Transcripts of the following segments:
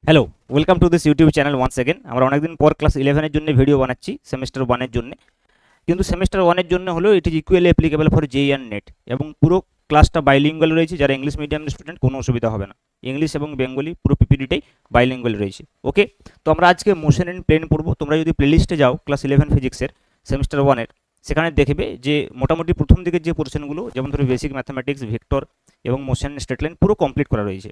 Hello, welcome to this YouTube channel once again. আমরা অনেকদিন পর ক্লাস 11 এর জন্য ভিডিও বানাচ্ছি সেমিস্টার 1 এর জন্য। কিন্তু সেমিস্টার 1 এর জন্য হলো it is equally applicable for JEE and net, এবং পুরো ক্লাসটা বাইলিঙ্গুয়াল রয়েছে। যারা ইংলিশ মিডিয়ামের স্টুডেন্ট কোনো অসুবিধা হবে না, ইংলিশ এবং বেঙ্গলি পুরো পিপিটিটাই বাইলিঙ্গুয়াল রয়েছে। ওকে, তো আমরা আজকে মোশন এন্ড প্লেন পড়বো। তোমরা যদি প্লেলিস্টে যাও ক্লাস 11 ফিজিক্সের সেমিস্টার 1 এর, সেখানে দেখবে যে মোটামুটি প্রথম দিকের যে পোর্শনগুলো, যেমন ধরো বেসিক ম্যাথমেটিক্স, ভেক্টর এবং মোশন স্ট্রেট লাইন পুরো কমপ্লিট করা রয়েছে।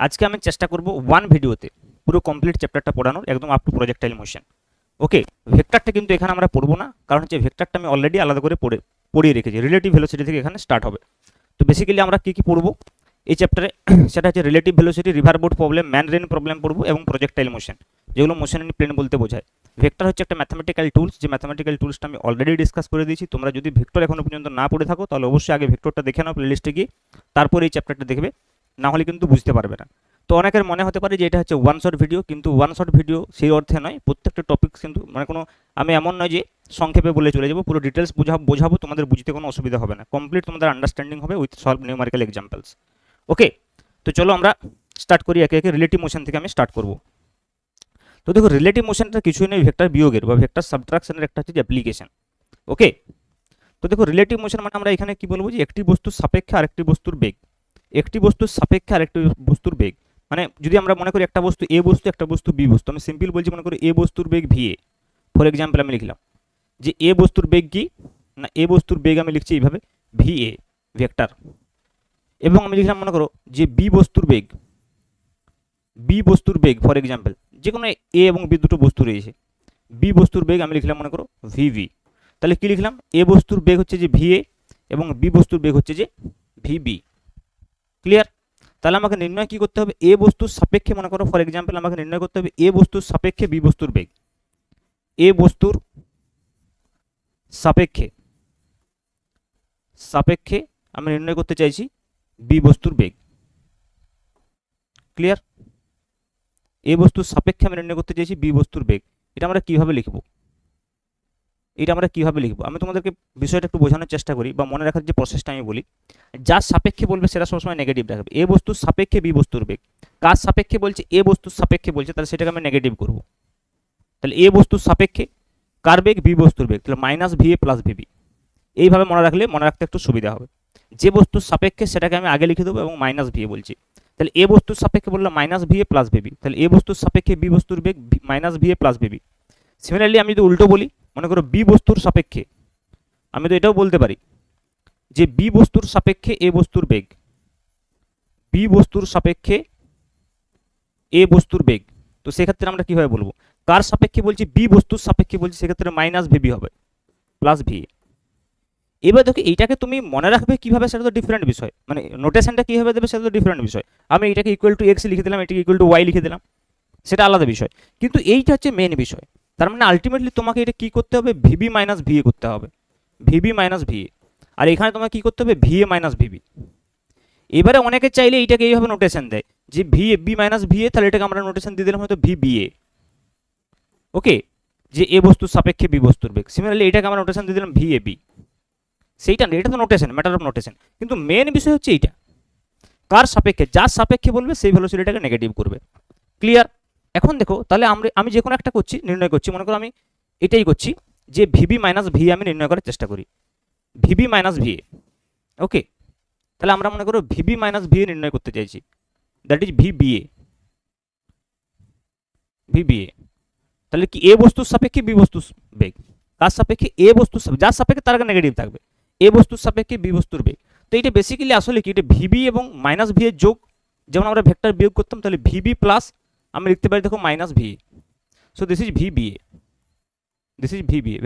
আজকে আমি চেষ্টা করব ওয়ান ভিডিওতে পুরো কমপ্লিট চ্যাপ্টারটা পড়ানোর, একদম আপ টু প্রজেক্টাইল মোশন। ওকে, ভেক্টরটা কিন্তু এখানে আমরা পড়বো না, কারণ হচ্ছে ভেক্টরটা আমি অলরেডি আলাদা করে পড়িয়ে রেখেছি। রিলেটিভ ভেলোসিটি থেকে এখানে স্টার্ট হবে। তো বেসিক্যালি আমরা কি কি পড়বো এই চ্যাপ্টারে, সেটা হচ্ছে relative velocity, river boat problem, man rain problem পড়বো, এবং প্রজেক্টাইল মোশন, যেগুলো মোশন এন্ড প্লেন বলতে বোঝায়। ভেক্টর হচ্ছে একটা ম্যাথমেটিক্যাল টুলস, যে ম্যাথমেটিক্যাল টুলসটা আমি অলরেডি ডিসকাস করে দিয়েছি। তোমরা যদি ভেক্টর এখনো পর্যন্ত না পড়ে থাকো, তাহলে অবশ্যই আগে ভেক্টরটা দেখে নাও প্লেলিস্টে গিয়ে, তারপর এই চ্যাপ্টারটা দেখবে, না হলে কিন্তু বুঝতে পারবে না। তো অনেকের মনে হতে পারে যে এটা হচ্ছে ওয়ান শট ভিডিও, কিন্তু ওয়ান শট ভিডিও সেই অর্থে নয়। প্রত্যেকটা টপিক কিন্তু মানে কোনো আমি এমন নয় যে সংক্ষেপে বলে চলে যাবো, পুরো ডিটেলস বোঝাবো, তোমাদের বুঝতে কোনো অসুবিধা হবে না, কমপ্লিট তোমাদের আন্ডারস্ট্যান্ডিং হবে উইথ সলভ নিউমেরিক্যাল এক্সাম্পলস। ওকে, তো চলো আমরা স্টার্ট করি একে একে। রিলেটিভ মোশন থেকে আমি স্টার্ট করব। তো দেখো, রিলেটিভ মোশনটা কিছুই নেই, ভেক্টর বিয়োগের বা ভেক্টর সাবট্রাকশনের একটা হচ্ছে অ্যাপ্লিকেশন। ওকে, তো দেখো রিলেটিভ মোশন মানে আমরা এখানে কি বলবো, যে একটি বস্তুর সাপেক্ষে আরেকটি বস্তুর বেগ, একটি বস্তুর সাপেক্ষে আরেকটি বস্তুর বেগ। মানে যদি আমরা মনে করি একটা বস্তু এ বস্তু, একটা বস্তু বি বস্তু, আমি সিম্পল বলছি, মনে করি এ বস্তুর বেগ ভি এ। ফর এক্সাম্পল আমি লিখলাম যে এ বস্তুর বেগ কি না, এ বস্তুর বেগ আমি লিখছি এইভাবে ভি এ ভেক্টর, এবং আমি লিখলাম মনে করো যে বি বস্তুর বেগ ফর এক্সাম্পল, যে কোনো এ এবং বি দুটো বস্তু রয়েছে, বি বস্তুর বেগ আমি লিখলাম মনে করো ভি ভি। তাহলে কি লিখলাম, এ বস্তুর বেগ হচ্ছে যে ভি এ এবং বি বস্তুর বেগ হচ্ছে যে ভি বি। ক্লিয়ার? তাহলে আমাকে নির্ণয় কি করতে হবে, এ বস্তুর সাপেক্ষে, মনে করো ফর এক্সাম্পল আমাকে নির্ণয় করতে হবে এ বস্তুর সাপেক্ষে বি বস্তুর বেগ, এ বস্তুর সাপেক্ষে আমি নির্ণয় করতে চাইছি বি বস্তুর বেগ। ক্লিয়ার? এ বস্তুর সাপেক্ষে আমি নির্ণয় করতে চাইছি বি বস্তুর বেগ। এটা আমরা কিভাবে লিখবো, আমি তোমাদেরকে বিষয়টা একটু বোঝানোর চেষ্টা করি, বা মনে রাখার যে প্রসেসটা আমি বলি। যার সাপেক্ষে বলবে সেটা সবসময় নেগেটিভ রাখবে। এ বস্তুর সাপেক্ষে বি বস্তুর বেগ, কার সাপেক্ষে বলছে, এ বস্তুর সাপেক্ষে বলছে, তাহলে সেটাকে আমি নেগেটিভ করব। তাহলে এ বস্তুর সাপেক্ষে কার বেগ, বি বস্তুর বেগ, তাহলে minus V A plus VB. এইভাবে মনে রাখতে একটু সুবিধা হবে। যে বস্তুর সাপেক্ষে সেটাকে আমি আগে লিখে দেবো এবং মাইনাস ভি এ বলছি। তাহলে এ বস্তুর সাপেক্ষে বললাম minus V A plus V B, তাহলে এ বস্তুর সাপেক্ষে বি বস্তুর বেগ minus V A plus V B. Similarly আমি যদি উল্টো বলি, মনে করো বি বস্তুর সাপেক্ষে, আমি তো এটাও বলতে পারি যে বি বস্তুর সাপেক্ষে এ বস্তুর বেগ, বি বস্তুর সাপেক্ষে এ বস্তুর বেগ। তো সেক্ষেত্রে আমরা কিভাবে বলবো, কার সাপেক্ষে বলছি, বি বস্তুর সাপেক্ষে বলছি, সেক্ষেত্রে মাইনাস ভিবি হবে প্লাস ভি। এবার দেখো এইটাকে তুমি মনে রাখবে কিভাবে, সেটা তো ডিফারেন্ট বিষয়, মানে নোটেশনটা কিভাবে দেবে সেটা তো ডিফারেন্ট বিষয়। আমি এটাকে ইকুয়াল টু এক্স লিখে দিলাম, এটাকে ইকুয়াল টু ওয়াই লিখে দিলাম, সেটা আলাদা বিষয়। কিন্তু এইটা হচ্ছে মেন বিষয়। তার মানে আলটিমেটলি তোমাকে এটা কি করতে হবে, ভিবি মাইনাস ভিএ করতে হবে, ভিবি মাইনাস ভিএ। আর এখানে তোমাকে কি করতে হবে, ভিএ মাইনাস ভিবি। এবারে অনেকে চাইলে এইটাকে এইভাবে নোটেশন দেয় যে ভি বি মাইনাস ভিএ, তাহলে এটাকে আমরা নোটেশন দিয়ে দিলাম হয়তো ভি বিএ। ওকে, যে এ বস্তুর সাপেক্ষে বি বস্তুর বেগ। সিমিলারলি এটাকে আমরা নোটেশন দিয়ে দিলাম ভি এ বি। সেইটা এটা তো নোটেশন, ম্যাটার অফ নোটেশন, কিন্তু মেন বিষয় হচ্ছে এইটা, কার সাপেক্ষে, যার সাপেক্ষে বলবে সেই ভেলোসিটিটাকে নেগেটিভ করবে। ক্লিয়ার? এখন দেখো, তাহলে আমি যে কোনো একটা করছি, নির্ণয় করছি, মনে করো আমি এটাই করছি যে ভিবি মাইনাস ভি আমি নির্ণয় করার চেষ্টা করি, ভিবি মাইনাস ভি। ওকে, তাহলে আমরা মনে করো ভিবি মাইনাস ভি নির্ণয় করতে চাইছি, দ্যাট ইজ ভিবিএ। তাহলে কি এ বস্তুর সাপেক্ষে বি বস্তুর বেগ, কার সাপেক্ষে, এ বস্তুর যার সাপেক্ষে তার আগে নেগেটিভ থাকবে, এ বস্তুর সাপেক্ষে বি বস্তুর বেগ। তো এটা বেসিক্যালি আসলে কি, এটা ভিবি এবং মাইনাস ভি এর যোগ, যেমন আমরা ভেক্টর বিয়োগ করতাম, তাহলে ভিবি প্লাস আমি লিখতে পারি দেখো minus V. So this is VBA,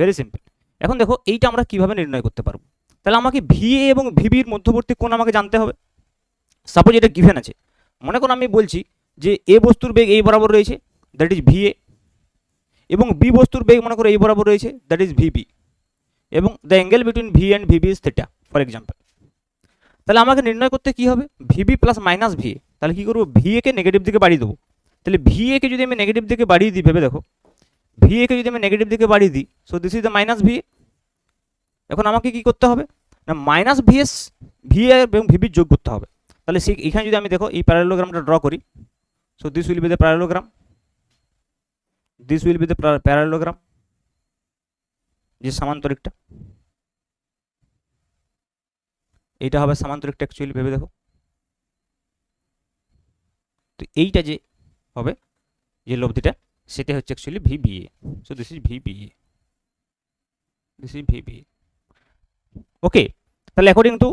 very simple. এখন দেখো এইটা আমরা কিভাবে নির্ণয় করতে পারবো, তাহলে আমাকে ভিএ এবং ভিবির মধ্যবর্তী কোণ আমাকে জানতে হবে। সাপোজ এটা গিভেন আছে, মনে করো আমি বলছি যে এ বস্তুর বেগ এই বরাবর রয়েছে, দ্যাট ইজ ভিএ, এবং বি বস্তুর বেগ মনে করো এই বরাবর রয়েছে, দ্যাট ইজ ভিবি, এবং the angle between V and VB is theta for example. তাহলে আমাকে নির্ণয় করতে কি হবে, ভিবি প্লাস মাইনাস ভিএ। তাহলে কি করবো, ভিএ কে নেগেটিভ দিকে বাড়িয়ে দেবো। তাহলে ভিএ কে যদি আমি নেগেটিভ দিকে বাড়িয়ে দিই, ভেবে দেখো, ভিএ কে যদি আমি নেগেটিভ দিকে বাড়িয়ে দিই, so this is the minus VA. এখন আমাকে কি করতে হবে না, মাইনাস ভিএ এবং ভিবির যোগ করতে হবে। তাহলে এখানে যদি আমি দেখো এই প্যারালেলোগ্রামটা ড্র করি, so this will be the parallelogram, this will be the parallelogram, যে সামান্তরিকটা, এইটা হবে সামান্তরিকটা অ্যাকচুয়ালি ভেবে দেখো। তো এইটা যে হবে যে লব্ধিটা সেটা হচ্ছে actually VBA। So this is VBA, this is VBA। ওকে, তাহলে অ্যাকর্ডিং টু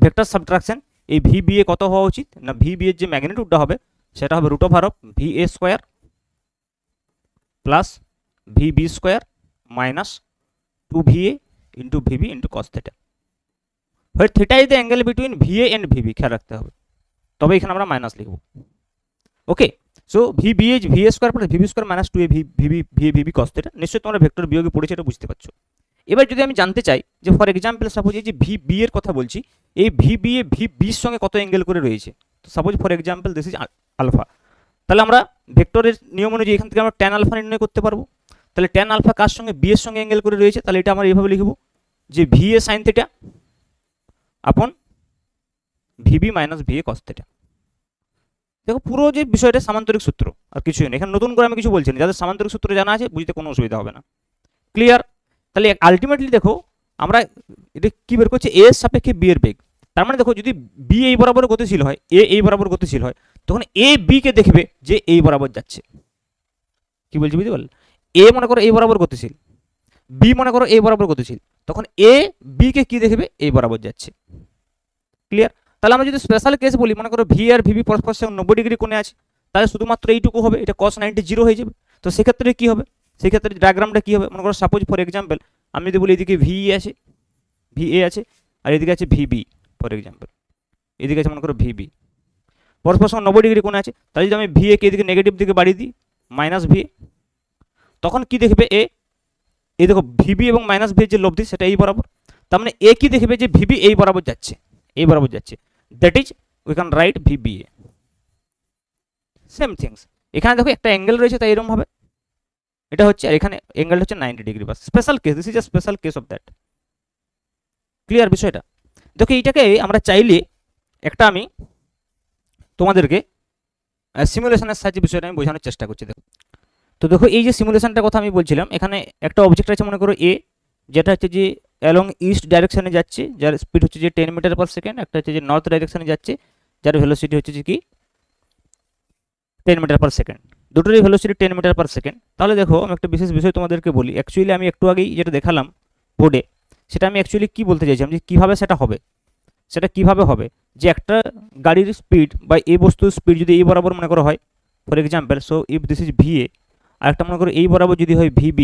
ভেক্টর সাবট্রাকশন এই VBA কত হওয়া উচিত না, VBA এর যে ম্যাগনিটিউডটা হবে সেটা হবে √OF VA square plus VB square minus 2VA into VB into cos theta, where theta is the angle between VA and VB, খেয়াল রাখতে হবে, তবে এখানে আমরা মাইনাস লিখব। Okay, so VBA is VA square plus VB square minus 2A VB cos theta. নিশ্চয়ই তোমরা vector বিয়োগে পড়েছে, এটা বুঝতে পারছো। এবার যদি আমি জানতে চাই যে ফর এক্সাম্পল সাপোজ এই যে VB এর কথা বলছি, এই VBA VB এর সঙ্গে কত অ্যাঙ্গেল করে রয়েছে, তো suppose for example this is alpha, তাহলে আমরা ভেক্টরের নিয়ম অনুযায়ী এখান থেকে আমরা tan আলফা নির্ণয় করতে পারবো। তাহলে tan আলফা কার সঙ্গে, B এর সঙ্গে অ্যাঙ্গেল করে রয়েছে, তাহলে এটা আমরা এইভাবে লিখব যে VA sin থিটা আপন VB minus VA cos theta. দেখো পুরো যে বিষয়টা সামান্তরিক সূত্র, আর কিছুই নেই, এখানে নতুন করে আমি কিছু বলছি না, যাদের সামান্তরিক সূত্র জানা আছে বুঝতে কোনো অসুবিধা হবে না। ক্লিয়ার? তাহলে আলটিমেটলি দেখো আমরা এটা কি বের করছি, A এর সাপেক্ষে B এর বেগ। তার মানে দেখো যদি B এই বরাবর গতিশীল হয়, A এই বরাবর গতিশীল হয়, তখন A B কে দেখবে যে এই বরাবর যাচ্ছে। কি বলছি বুঝতে পারলে? A মনে করো এই বরাবর গতিশীল, B মনে করো এই বরাবর গতিশীল, তখন A B কে কি দেখবে, এই বরাবর যাচ্ছে। ক্লিয়ার? তাহলে আমরা যদি স্পেশাল কেস বলি, মনে করো V আর VB পরস্পর সঙ্গে 90 ডিগ্রি কোণে আছে, তাহলে শুধুমাত্র এইটুকু হবে, এটা cos 90 0 হয়ে যাবে। তো সেক্ষেত্রে কি হবে, সেক্ষেত্রে ডায়াগ্রামটা কি হবে, মনে করো সাপোজ ফর এক্সাম্পল আমি যদি বলি এদিকে VE আছে, VA আছে, আর এদিকে আছে VB ফর এক্সাম্পল, এদিকে আছে মনে করো VB, পরস্পর সঙ্গে 90 ডিগ্রি কোণে আছে, তাহলে যদি আমি VA কে এদিকে নেগেটিভ দিকে বাড়িয়ে দিই মাইনাস VA, তখন কি দেখবে এই দেখো VB এবং মাইনাস VA যে লব্ধি সেটা এই বরাবর, তার মানে A কি দেখবে যে VB এই বরাবর যাচ্ছে, এই বরাবর যাচ্ছে, that is we can write VBA। Same things এখানে দেখো একটা অ্যাঙ্গেল রয়েছে, তাই এরকম হবে, এটা হচ্ছে, আর এখানে অ্যাঙ্গেল হচ্ছে 90 degree, bus special case, this is a special case of that. Clear বিষয়টা? দেখো এইটাকে আমরা চাইলে একটা আমি তোমাদেরকে সিমুলেশনের সাহায্যে বিষয়টা আমি বোঝানোর চেষ্টা করছি। দেখো তো দেখো এই যে সিমুলেশনটার কথা আমি বলছিলাম, এখানে একটা অবজেক্ট আছে মনে করো A, যেটা হচ্ছে যে অ্যালং ইস্ট ডাইরেকশনে যাচ্ছে, যার স্পিড হচ্ছে যে 10 মিটার পার সেকেন্ড, একটা হচ্ছে যে নর্থ ডাইরেকশনে যাচ্ছে যার ভেলোসিটি হচ্ছে যে কি 10 মিটার পার সেকেন্ড, দুটোরই ভেলোসিটি 10 মিটার পার সেকেন্ড। তাহলে দেখো আমি একটা বিশেষ বিষয় তোমাদেরকে বলি, অ্যাকচুয়ালি আমি একটু আগেই যেটা দেখালাম বোর্ডে, সেটা আমি অ্যাকচুয়ালি কি বলতে চাইছিলাম যে কীভাবে সেটা হবে, সেটা কিভাবে হবে যে একটা গাড়ির স্পিড বা এই বস্তুর স্পিড যদি এই বরাবর মনে করা হয় for example, so if this is VA, আর একটা মনে করো এই বরাবর যদি হয় VB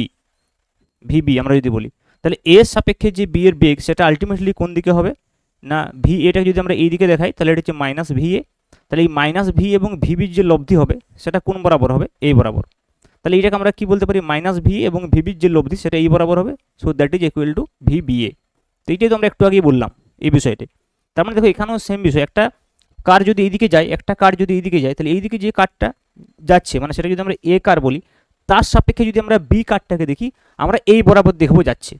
আমরা যদি বলি, তাহলে A এর সাপেক্ষে যে B এর বেগ সেটা আলটিমেটলি কোন দিকে হবে না, VA যদি আমরা এই দিকে দেখাই তাহলে এটা হচ্ছে মাইনাস VA, তাহলে এই মাইনাস V এবং VBর যে লব্ধি হবে সেটা কোন বরাবর হবে, এই বরাবর, তাহলে এইটাকে আমরা কি বলতে পারি, মাইনাস V এবং VBর যে লব্ধি সেটা এই বরাবর হবে, so that is equal two VBA। তো এইটাই তো আমরা একটু আগেই বললাম এই বিষয়টি। তার মানে দেখো এখানেও সেম বিষয়, একটা কার যদি এইদিকে যায়, একটা কার যদি এইদিকে যায়, তাহলে এইদিকে যে কারটা যাচ্ছে মানে সেটা যদি আমরা A কার বলি, তার সাপেক্ষে যদি আমরা B কারটাকে দেখি, আমরা এই বরাবর দেখবো যাচ্ছে,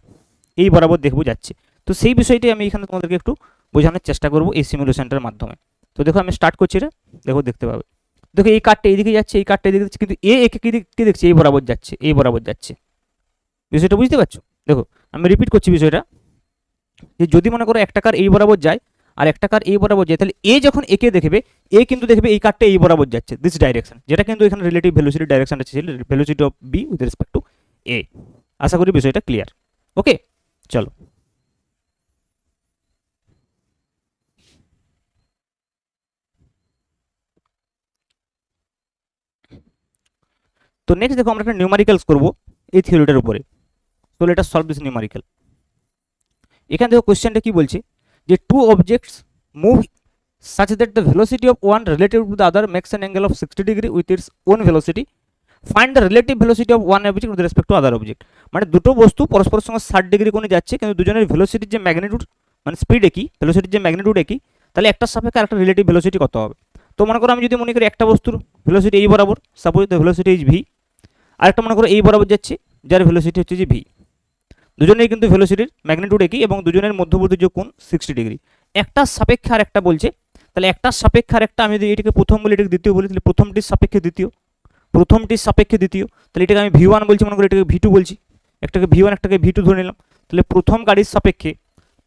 এই বরাবর দেখবো যাচ্ছে। তো সেই বিষয়টি আমি এখানে তোমাদেরকে একটু বোঝানোর চেষ্টা করবো এই সিমুলেশনটার মাধ্যমে। তো দেখো আমি স্টার্ট করছি, এটা দেখো দেখতে পাবে, দেখো এই কারটা এইদিকে যাচ্ছে, এই কারটা এইদিকে যাচ্ছে, কিন্তু একে কি দেখছি, এই বরাবর যাচ্ছে, এই বরাবর যাচ্ছে, বিষয়টা বুঝতে পারছো? দেখো আমি রিপিট করছি বিষয়টা, যে যদি মনে করো একটা কার এই বরাবর যায় আর একটা কার এই বরাবর যায়, তাহলে A যখন একে দেখবে, A কিন্তু দেখবে এই কারটা এই বরাবর যাচ্ছে, দিস ডাইরেকশন, যেটা কিন্তু এখানে রিলেটিভ ভেলোসিটি ডাইরেকশন আছে, velocity of B with respect two A। আশা করি বিষয়টা ক্লিয়ার। ওকে চলো, তো নেক্সট দেখো আমরা একটা নিউমারিক্যালস করবো এই থিওরিটার উপরে। তো let us solve this numerical. এখানে দেখো কোশ্চেনটা কি বলছে যে two objects move such that the velocity of one relative to the other makes an angle of 60 degree with its own velocity. Find the relative velocity of one object with respect to other object. মানে দুটো বস্তু পরস্পরের সঙ্গে 60 degree কোণে যাচ্ছে, কিন্তু দুজনের ভেলোসিটির যে ম্যাগনিটিউড মানে স্পিড একই, ভেলোসিটির যে ম্যাগনিটিউড একই, তাহলে একটা সাপেক্ষে আরেকটা রিলেটিভ ভেলোসিটি কত হবে। তো মনে করো আমি যদি মনে করি একটা বস্তুর ভেলোসিটি এই বরাবর, suppose the velocity is V, আরেকটা মনে করো এই বরাবর যাচ্ছে যার ভেলোসিটি হচ্ছে যে V, দুজনেই কিন্তু ভেলোসিটির ম্যাগনিটিউড একই এবং দুজনের মধ্যবর্তী যে কোণ 60 ডিগ্রি, একটা সাপেক্ষে আর একটা বলছে তাহলে একটার সাপেক্ষে আর একটা, আমি যদি এটাকে প্রথম বলি এটাকে দ্বিতীয় বলি, তাহলে প্রথমটির সাপেক্ষে দ্বিতীয়, প্রথমটির সাপেক্ষে দ্বিতীয়, তাহলে এটাকে আমি V1 বলছি, মনে করি এটাকে V2 বলছি, একটাকে V1 একটাকে V2 ধরে নিলাম। তাহলে প্রথম গাড়ির সাপেক্ষে,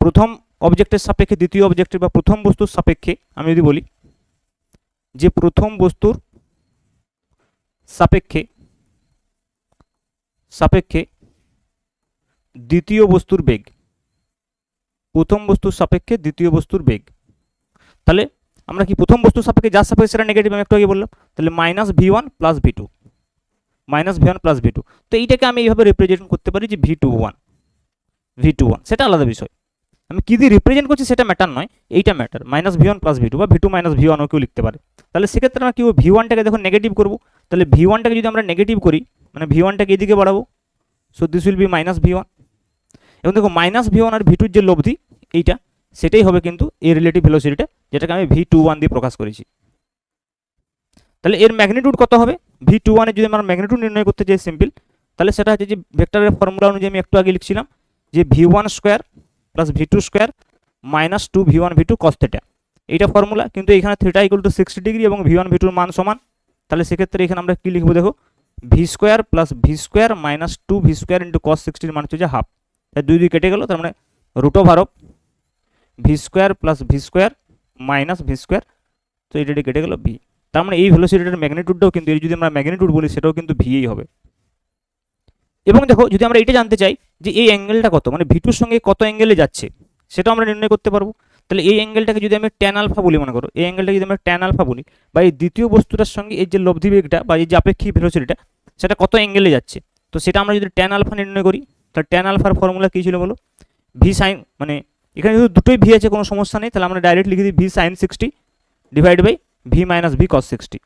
প্রথম অবজেক্টের সাপেক্ষে দ্বিতীয় অবজেক্টের বা প্রথম বস্তুর সাপেক্ষে আমি যদি বলি যে প্রথম বস্তুর সাপেক্ষে সাপেক্ষে দ্বিতীয় বস্তুর বেগ, প্রথম বস্তুর সাপেক্ষে দ্বিতীয় বস্তুর বেগ, তাহলে আমরা কি প্রথম বস্তুর সাপেক্ষে যার সাপেক্ষে সেটা নেগেটিভ, আমি একটু আগে বললাম, তাহলে -V1 + V2, -V1 + V2। তো এইটাকে আমি এইভাবে রিপ্রেজেন্ট করতে পারি যে V21, সেটা আলাদা বিষয়। আমি কি দিয়ে রিপ্রেজেন্ট করছি সেটা ম্যাটার নয়, এইটা ম্যাটার, -V1 + V2 বা V2 - V1 কেউ লিখতে পারে। তাহলে সেক্ষেত্রে আমরা কি V1টাকে দেখো নেগেটিভ করবো, তাহলে V1টাকে যদি আমরা নেগেটিভ করি, মানে V1টাকে এদিকে বাড়াবো, so this will B -V1। এবং দেখো -V1 আর V2 যে লব্ধি এইটা, সেটাই হবে কিন্তু এর রিলেটিভ ভেলোসিটিটা, যেটাকে আমি V21 দিয়ে প্রকাশ করেছি। তাহলে এর ম্যাগনিটিউড কত হবে, V21 এর যদি আমরা ম্যাগনিটিউড নির্ণয় করতে চাই সিম্পল, তাহলে সেটা হচ্ছে যে ভেক্টরের ফর্মুলা অনুযায়ী আমি একটু আগে লিখছিলাম যে V1² + V2² - 2V1 V2 cos θ, এইটা ফর্মুলা। কিন্তু এখানে θ = 60 ডিগ্রি এবং V1 V2 মান সমান, তাহলে সেক্ষেত্রে এখানে আমরা কি লিখবো দেখো, V² + V² - 2V² × cos 60 মান হচ্ছে যে হাফ, তাই দুই কেটে গেল, তার মানে √ V² + V² - V², তো এটা কেটে গেল V। তার মানে এই ভেলোসিটিটার ম্যাগনিটিউডটাও কিন্তু, এর যদি আমরা ম্যাগনিটিউড বলি সেটাও কিন্তু ভিই হবে। এবং দেখো যদি আমরা এটা জানতে চাই যে এই অ্যাঙ্গেলটা কত, মানে V2 সঙ্গে কত অ্যাঙ্গেলে যাচ্ছে, সেটাও আমরা নির্ণয় করতে পারবো। তাহলে এই অ্যাঙ্গেলটাকে যদি আমি tan আলফা বলি, মনে করো এই অ্যাঙ্গেলটাকে যদি আমরা tan আলফা বলি, বা এই দ্বিতীয় বস্তুটার সঙ্গে এই যে লব্ধি বেগটা বা এই যে আপেক্ষিক ভেলোসিটিটা, সেটা কত অ্যাঙ্গেলে যাচ্ছে, তো সেটা আমরা যদি tan আলফা নির্ণয় করি, তাহলে tan আলফার ফর্মুলা কী ছিল বলো, V sin, মানে এখানে যেহেতু দুটোই V আছে কোনো সমস্যা নেই, তাহলে আমরা ডাইরেক্ট লিখে দিই V sin 60 / V - V cos 60,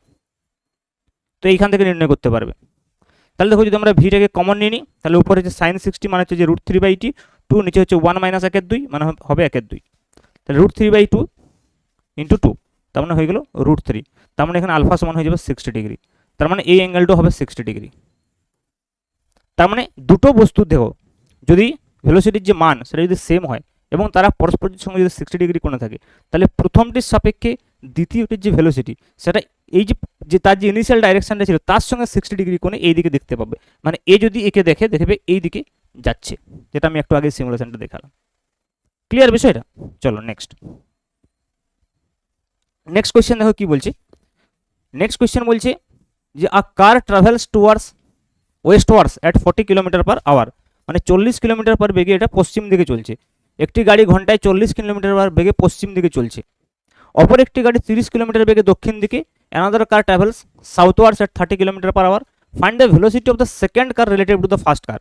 তো এইখান থেকে নির্ণয় করতে পারবে। তাহলে দেখো যদি আমরা ভিটাকে কমন নিয়ে নিই, তাহলে উপরে হচ্ছে sin 60 মানে হচ্ছে যে √3/t, 2 নিচে হচ্ছে 1 - 1/2 মানে হবে 1/2, তাহলে √3/2 × 2, তার মানে হয়ে গেল √3, তার মানে এখানে আলফা সমান হয়ে যাবে 60 ডিগ্রি, তার মানে এই অ্যাঙ্গেলটা হবে 60 ডিগ্রি। তার মানে দুটো বস্তু দেখো যদি ভেলোসিটির যে মান সেটা যদি সেম হয় এবং তারা পরস্পরের সঙ্গে যদি 60 ডিগ্রি কোণে থাকে, তাহলে প্রথমটির সাপেক্ষে দ্বিতীয়টির যে ভেলোসিটি সেটা এই যে তার যে ইনিশিয়াল ডাইরেকশনটা ছিল তার সঙ্গে 60 ডিগ্রি কোণে এই দিকে দেখতে পাবে, মানে এ যদি একে দেখবে এই দিকে যাচ্ছে, যেটা আমি একটু আগে সিমুলেশনটা দেখালাম। ক্লিয়ার বিষয়টা? চলো নেক্সট কোয়েশ্চেন দেখো কি বলছে। নেক্সট কোয়েশ্চেন বলছে যে আ কার ট্রাভেলস ওয়েস্টওয়ার্ডস অ্যাট 40 km/h, মানে 40 km/h বেগে এটা পশ্চিম দিকে চলছে। একটি গাড়ি ঘন্টায় 40 km/h বেগে পশ্চিম দিকে চলছে, অপর একটি গাড়ি 30 km বেগে দক্ষিণ দিকে। Another car travels southwards at 30 km/h, find the velocity of the second car relative to the first car.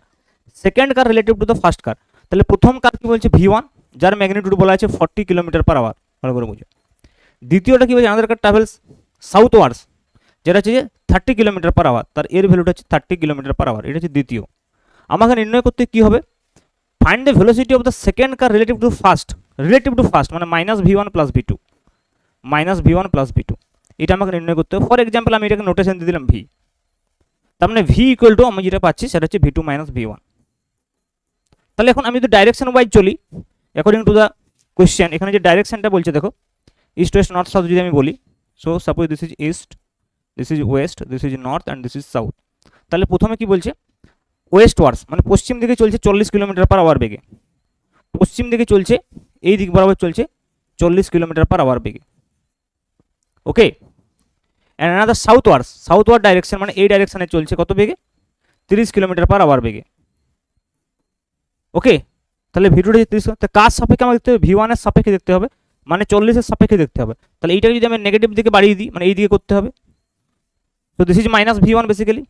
Second car relative to the first car, তাহলে প্রথম কার কি বলছে V1, যার ম্যাগনিটিউড বলা আছে 40 km/h, ভালো করে বুঝো। দ্বিতীয়টা কি বলছে, অ্যানাদার কার ট্রাভেলস সাউথওয়ার্ডস, যেটা হচ্ছে যে 30 km/h, তার এর ভ্যালুটা হচ্ছে 30 km/h, এটা হচ্ছে দ্বিতীয়। আমাকে নির্ণয় করতে কি হবে, find the velocity of the second car relative two first মানে -V1 + V2, -V1 + V2, এটা আমাকে নির্ণয় করতে হবে। ফর এক্সাম্পল আমি এটাকে নোটেশন দিয়ে দিলাম V, তার মানে V = আমি যেটা পাচ্ছি সেটা হচ্ছে V2 - V1। তাহলে এখন আমি যদি ডাইরেকশন ওয়াইজ চলি অ্যাকর্ডিং টু দ্য কোয়েশ্চেন, এখানে যে ডাইরেকশনটা বলছে দেখো ইস্ট ওয়েস্ট নর্থ সাউথ যদি আমি বলি, so suppose this is east, this is West, this is north and this is south. তাহলে প্রথমে কি বলছে, ওয়েস্টওয়ার্ডস মানে পশ্চিম দিকে চলছে 40 km/h বেগে, পশ্চিম দিকে চলছে এই দিক বরাবর চলছে 40 km/h বেগে, ওকে। অ্যান্ড অ্যানাদার সাউথওয়ার্ড ডাইরেকশন মানে এই ডাইরেকশনে চলছে কত বেগে, 30 km/h বেগে, ওকে। তাহলে ভিডিওটা 30, কার সাপেক্ষে আমাকে দেখতে হবে, V1 এর সাপেক্ষে দেখতে হবে, মানে 40 এর সাপেক্ষে দেখতে হবে। তাহলে এইটাকে যদি আমি নেগেটিভ দিকে বাড়িয়ে দিই, মানে এই দিকে করতে হবে, তো this is -V1 basically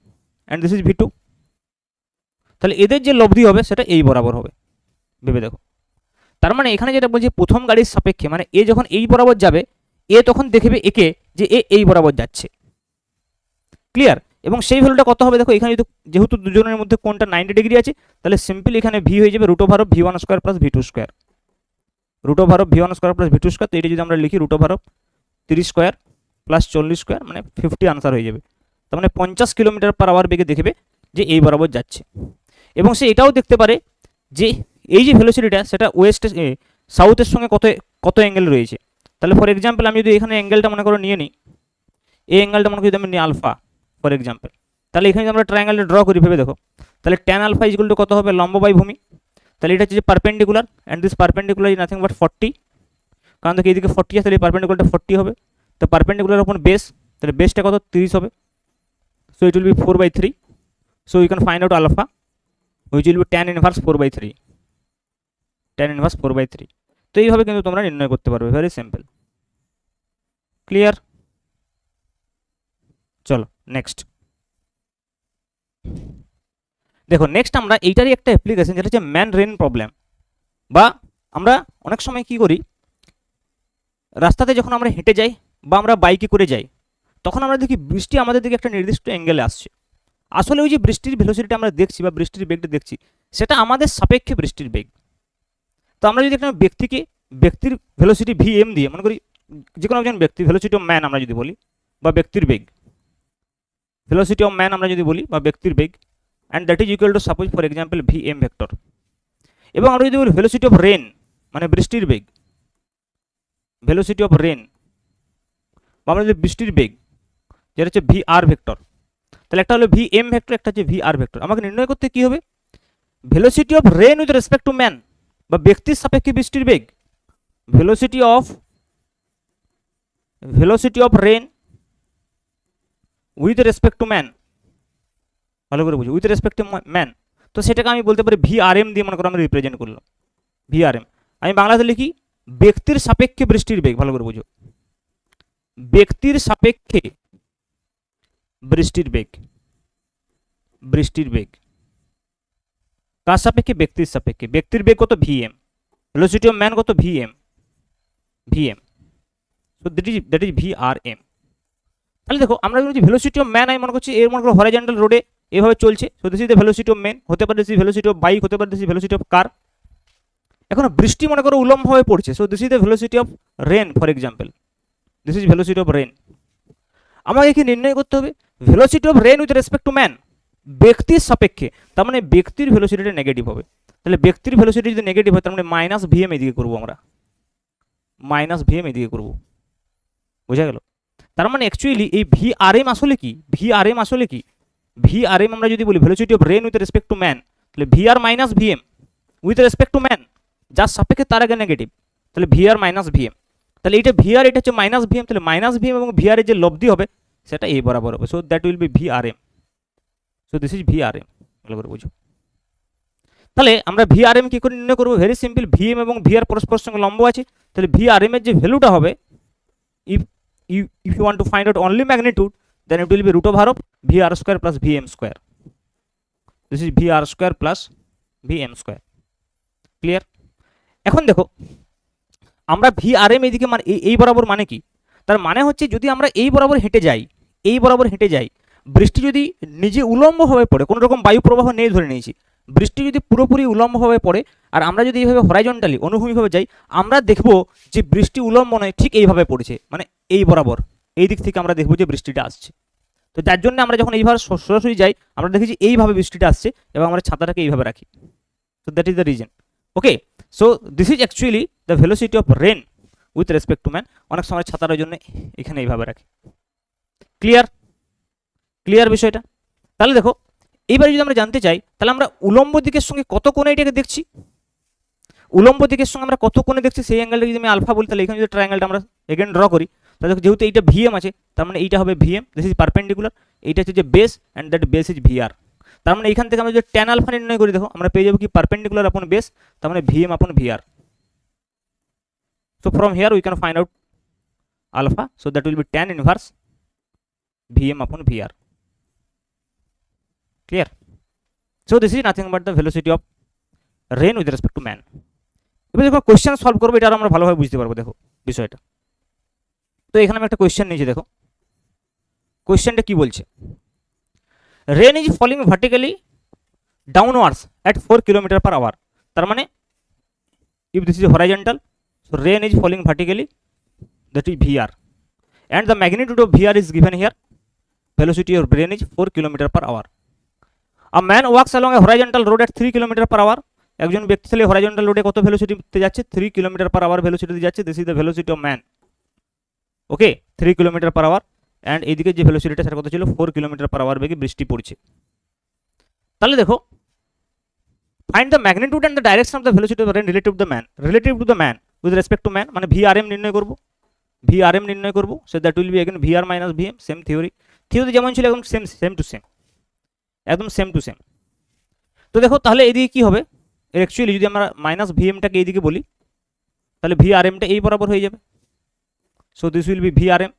and this is V2, তাহলে এদের যে লব্ধি হবে সেটা এই বরাবর হবে, ভেবে দেখো। তার মানে এখানে যেটা বলছি প্রথম গাড়ির সাপেক্ষে, মানে এ যখন এই বরাবর যাবে এ তখন দেখবে একে যে এ এই বরাবর যাচ্ছে, ক্লিয়ার। এবং সেই ভ্যালুটা কত হবে দেখো, এখানে যেহেতু দুজনের মধ্যে কোণটা 90 ডিগ্রি আছে, তাহলে সিম্পলি এখানে V হয়ে যাবে √V1² + V2², √V1² + V2², তো এটা যদি আমরা লিখি √30² + 40² মানে 50 আনসার হয়ে যাবে। তার মানে 50 km/h বেগে দেখবে যে এই বরাবর যাচ্ছে। এবং সে এটাও দেখতে পারে যে এই যে ভেলোসিটিটা সেটা সাউথের সঙ্গে কত অ্যাঙ্গেল রয়েছে, তাহলে ফর এক্সাম্পল আমি যদি এখানে অ্যাঙ্গেলটা মনে করো নিয়ে নিই, এই অ্যাঙ্গেলটা মনে করি যদি আমি নিই আলফা ফর এক্সাম্পল, তাহলে এখানে যদি আমরা ট্রায়াঙ্গেলটা ড্র করি ভেবে দেখো, তাহলে tan alpha is equal to কত হবে, লম্ব বাই ভূমি। তাহলে এটা হচ্ছে যে perpendicular, and this perpendicular is nothing but 40, কারণ দেখো এইদিকে 40 আছে, তাহলে পারপেন্ডিকুলারটা 40 হবে। তো পারপেন্ডিকুলার আপন বেস, তাহলে বেসটা কত 30 হবে। So it will be 4/3। So you can find out alpha which will be tan inverse 4/3, tan inverse 4/3। তো এইভাবে কিন্তু তোমরা নির্ণয় করতে পারবে, ভেরি সিম্পল। ক্লিয়ার? চলো নেক্সট দেখো, নেক্সট আমরা এইটারই একটা অ্যাপ্লিকেশন, যেটা হচ্ছে ম্যান রেন প্রবলেম। বা আমরা অনেক সময় কি করি, রাস্তাতে যখন আমরা হেঁটে যাই বা আমরা বাইকে করে যাই, তখন আমরা দেখি বৃষ্টি আমাদের দিকে একটা নির্দিষ্ট অ্যাঙ্গেলে আসছে। আসলে ওই যে বৃষ্টির ভেলোসিটিটা আমরা দেখছি বা বৃষ্টির বেগটা দেখছি, সেটা আমাদের সাপেক্ষে বৃষ্টির বেগ। তো আমরা যদি একটা ব্যক্তির ভেলোসিটি vm দিয়ে মনে করি, যে কোনো একজন ব্যক্তি ভেলোসিটি অফ ম্যান আমরা যদি বলি, বা ব্যক্তির বেগ, ভেলোসিটি অফ ম্যান আমরা যদি বলি বা ব্যক্তির বেগ, and that is equal to suppose for example vm vector. এবং আমরা যদি বলি ভেলোসিটি অফ রেন মানে বৃষ্টির বেগ, ভেলোসিটি অফ রেন বা আমরা যদি বৃষ্টির বেগ, যেটা হচ্ছে vr ভেক্টর, তাহলে একটা হলো vm ভেক্টর, একটা হচ্ছে vr ভেক্টর। আমাকে নির্ণয় করতে কি হবে, velocity of rain with respect to man বা ব্যক্তির সাপেক্ষে বৃষ্টির বেগ, velocity of rain with respect to man, ভালো করে বুঝো, উইথ রেসপেক্ট টু ম্যান। তো সেটাকে আমি বলতে পারি VRM দিয়ে মনে করো আমি রিপ্রেজেন্ট করলাম, VRM। আমি বাংলাতে লিখি ব্যক্তির সাপেক্ষে বৃষ্টির বেগ, ভালো করে বুঝো, ব্যক্তির সাপেক্ষে বৃষ্টির বেগ, বৃষ্টির বেগ কার সাপেক্ষে, ব্যক্তির সাপেক্ষে। ব্যক্তির বেগ কত vm, ভেলোসিটি অফ ম্যান কত vm, so that is VRM। তাহলে দেখো আমরা যদি ভেলোসিটি অফ ম্যান আমি মনে করছি এর মনে করো হরাইজন্টাল রোডে এভাবে চলছে, so this is the velocity of man, হতে পারে this is velocity of bike, হতে পারে this is velocity of car. এখন বৃষ্টি মনে করো উলম্বভাবে পড়ছে, so this is the velocity of rain for example, this is velocity of rain. আমাকে কি নির্ণয় করতে হবে, velocity of rain with respect to man, ব্যক্তির সাপেক্ষে, তার মানে ব্যক্তির ভেলোসিটিটা নেগেটিভ হবে। তাহলে ব্যক্তির ভেলোসিটি যদি নেগেটিভ হয়, তার মানে মাইনাস vm এদিকে করবো আমরা, মাইনাস vm এদিকে করবো, বোঝা গেল? তার মানে অ্যাকচুয়ালি এই VRM আসলে কি, VRM আসলে কি, VRM আমরা যদি বলি velocity of rain with respect to man, তাহলে VR minus vm with respect to man, যার সাপেক্ষে তার আগে নেগেটিভ, তাহলে VR মাইনাস vm। তাহলে এটা VR, এটা হচ্ছে মাইনাস vm, তাহলে মাইনাস vm এবং VR এর যে লব্ধি হবে সেটা এই বরাবর হবে, so that will B VRM। So this is VRM, ভালো করে বুঝো। তাহলে আমরা VRM কি করে নির্ণয় করবো, ভেরি সিম্পল, vm এবং VR পরস্পরের সঙ্গে লম্ব আছে, তাহলে VRM এর যে ভ্যালুটা হবে, if you want to find out only magnitude, then it will be root over of VR square plus vm square. This is VR square plus vm square. Clear? এখন দেখো আমরা VRM এইদিকে মানে এই বরাবর মানে কি, তার মানে হচ্ছে যদি আমরা এই বরাবর হেঁটে যাই, এই বরাবর হেঁটে যাই, বৃষ্টি যদি নিজে উলম্বভাবে পড়ে, কোনো রকম বায়ু প্রবাহ নেই ধরে নিয়েছি, বৃষ্টি যদি পুরোপুরি উলম্বভাবে পড়ে আর আমরা যদি এইভাবে হরাইজন্টালি অনুভূমিকভাবে যাই, আমরা দেখব যে বৃষ্টি উলম্ব নয়, ঠিক এইভাবে পড়েছে, মানে এই বরাবর, এই দিক থেকে আমরা দেখব যে বৃষ্টিটা আসছে। তো যার জন্য আমরা যখন এইভাবে সরাসরি যাই, আমরা দেখি যে এইভাবে বৃষ্টিটা আসছে এবং আমরা ছাতাটাকে এইভাবে রাখি। So that is the reason. Okay, so this is actually the velocity of rain with respect to man. অনেক সময় ছাতার জন্য এখানে এইভাবে রাখি। ক্লিয়ার? ক্লিয়ার বিষয়টা? তাহলে দেখো এইবারে যদি আমরা জানতে চাই, তাহলে আমরা উলম্ব দিকের সঙ্গে কত কোণে এটাকে দেখছি, উলম্ব দিকের সঙ্গে আমরা কত কোণে দেখছি, সেই অ্যাঙ্গেলটা যদি আমি আলফা বলি, তাহলে এখানে যদি ট্রায়াঙ্গেলটা আমরা এগেন ড্র করি, তাহলে যেহেতু এইটা vm আছে, তার মানে এইটা হবে vm, দিস ইজ পারপেন্ডিকুলার, এইটা হচ্ছে যে base, and that base is vr। তার মানে এখান থেকে আমরা যদি ট্যান আলফা নির্ণয় করি, দেখো আমরা পেয়ে যাবো কি পারপেন্ডিকুলার আপন বেস, তার মানে vm upon vr। So from here we can find out alpha, so that will be tan inverse vm upon vr। Clear? So this is nothing but the velocity of rain with respect to man. এবার যখন question solve করবো, এটা আমরা ভালোভাবে বুঝতে পারবো। দেখো বিষয়টা, তো এখানে আমি একটা কোয়েশ্চেন নিয়েছি, দেখো কোয়েশ্চেনটা কি বলছে, rain is falling vertically downwards at 4 km/h। তার মানে if this is horizontal, so rain is falling vertically, that is vr, and the magnitude of vr is given here, velocity of rain is 4 km/h. A man walks along a horizontal road at 3 km/h। একজন ব্যক্তি তাহলে horizontal রোডে কত ভেলোসিটিতে যাচ্ছে, 3 km/h ভেলোসিটিতে যাচ্ছে, this is the velocity of man. Okay 3 kilometre per hour, and এইদিকে যে ভেলোসিটিটা সেটা কত ছিল 4 কিলোমিটার পার আওয়ার বেগে বৃষ্টি পড়ছে। তাহলে দেখো find the magnitude and the direction of the velocity of the rain relative to the man with respect to man, মানে VRM নির্ণয় করবো, VRM নির্ণয় করবো। So that will be again VR minus VM, same theory যেমন ছিল একদম same to same, একদম same to same. তো দেখো তাহলে এদিকে কি হবে, অ্যাকচুয়ালি যদি আমরা মাইনাস VMটাকে এইদিকে বলি তাহলে VRMটা এই বরাবর হয়ে যাবে। So this will B VRM।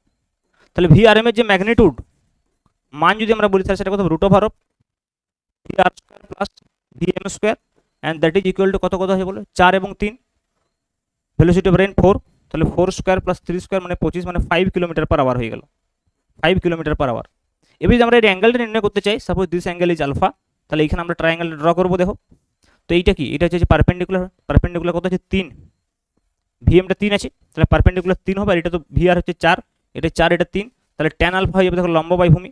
তাহলে VRM এর যে ম্যাগনিটিউড মান যদি আমরা বলি তাহলে সেটা কত, root over of VR square plus VM square, and that is equal to কত হয়ে বলো 4 এবং 3, ভেলোসিটি অফ রেন 4, তাহলে 4 স্কোয়ার প্লাস 3 স্কোয়ার মানে 25, মানে 5 কিলোমিটার পার আওয়ার হয়ে গেল, 5 কিলোমিটার পার আওয়ার। এবার যদি আমরা এই অ্যাঙ্গেলটা নির্ণয় করতে চাই, suppose this angle is alpha, তাহলে এখানে আমরা ট্রায়াঙ্গেলটা ড্র করবো। দেখো তো এইটা কি, এটা হচ্ছে পারপেন্ডিকুলার কত আছে 3, VMটা 3 আছে, তাহলে পারপেন্ডিকুলার 3 হবে, আর এটা তো VR হচ্ছে 4, এটা 4 এটা 3, তাহলে ট্যান আলফা হয়ে যাবে দেখো লম্ব বাই ভূমি,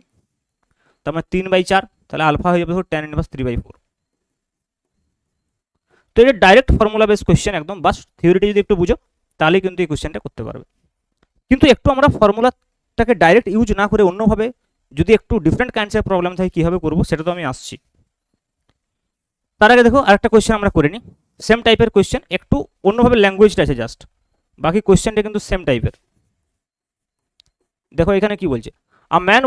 তার মানে 3/4, তাহলে আলফা হয়ে যাবে দেখো ট্যান ইনভার্স 3/4। তো এটা ডাইরেক্ট ফর্মুলা বেস কোয়েশ্চেন একদম, বাস থিওরিটা যদি একটু বুঝো তাহলে কিন্তু এই কোয়েশ্চেনটা করতে পারবে। কিন্তু একটু আমরা ফর্মুলাটাকে ডাইরেক্ট ইউজ না করে অন্যভাবে যদি একটু ডিফারেন্ট কাইন্ডসের প্রবলেম থাকে কীভাবে করবো সেটা তো আমি আসছি। তার আগে দেখো আরেকটা কোয়েশ্চেন আমরা করে নিই, সেম টাইপের কোয়েশ্চেন, একটু অন্যভাবে ল্যাঙ্গুয়েজটা আছে জাস্ট, বাকি কোয়েশ্চেনটা কিন্তু সেম টাইপের। দেখো এখানে কি বলছে, a man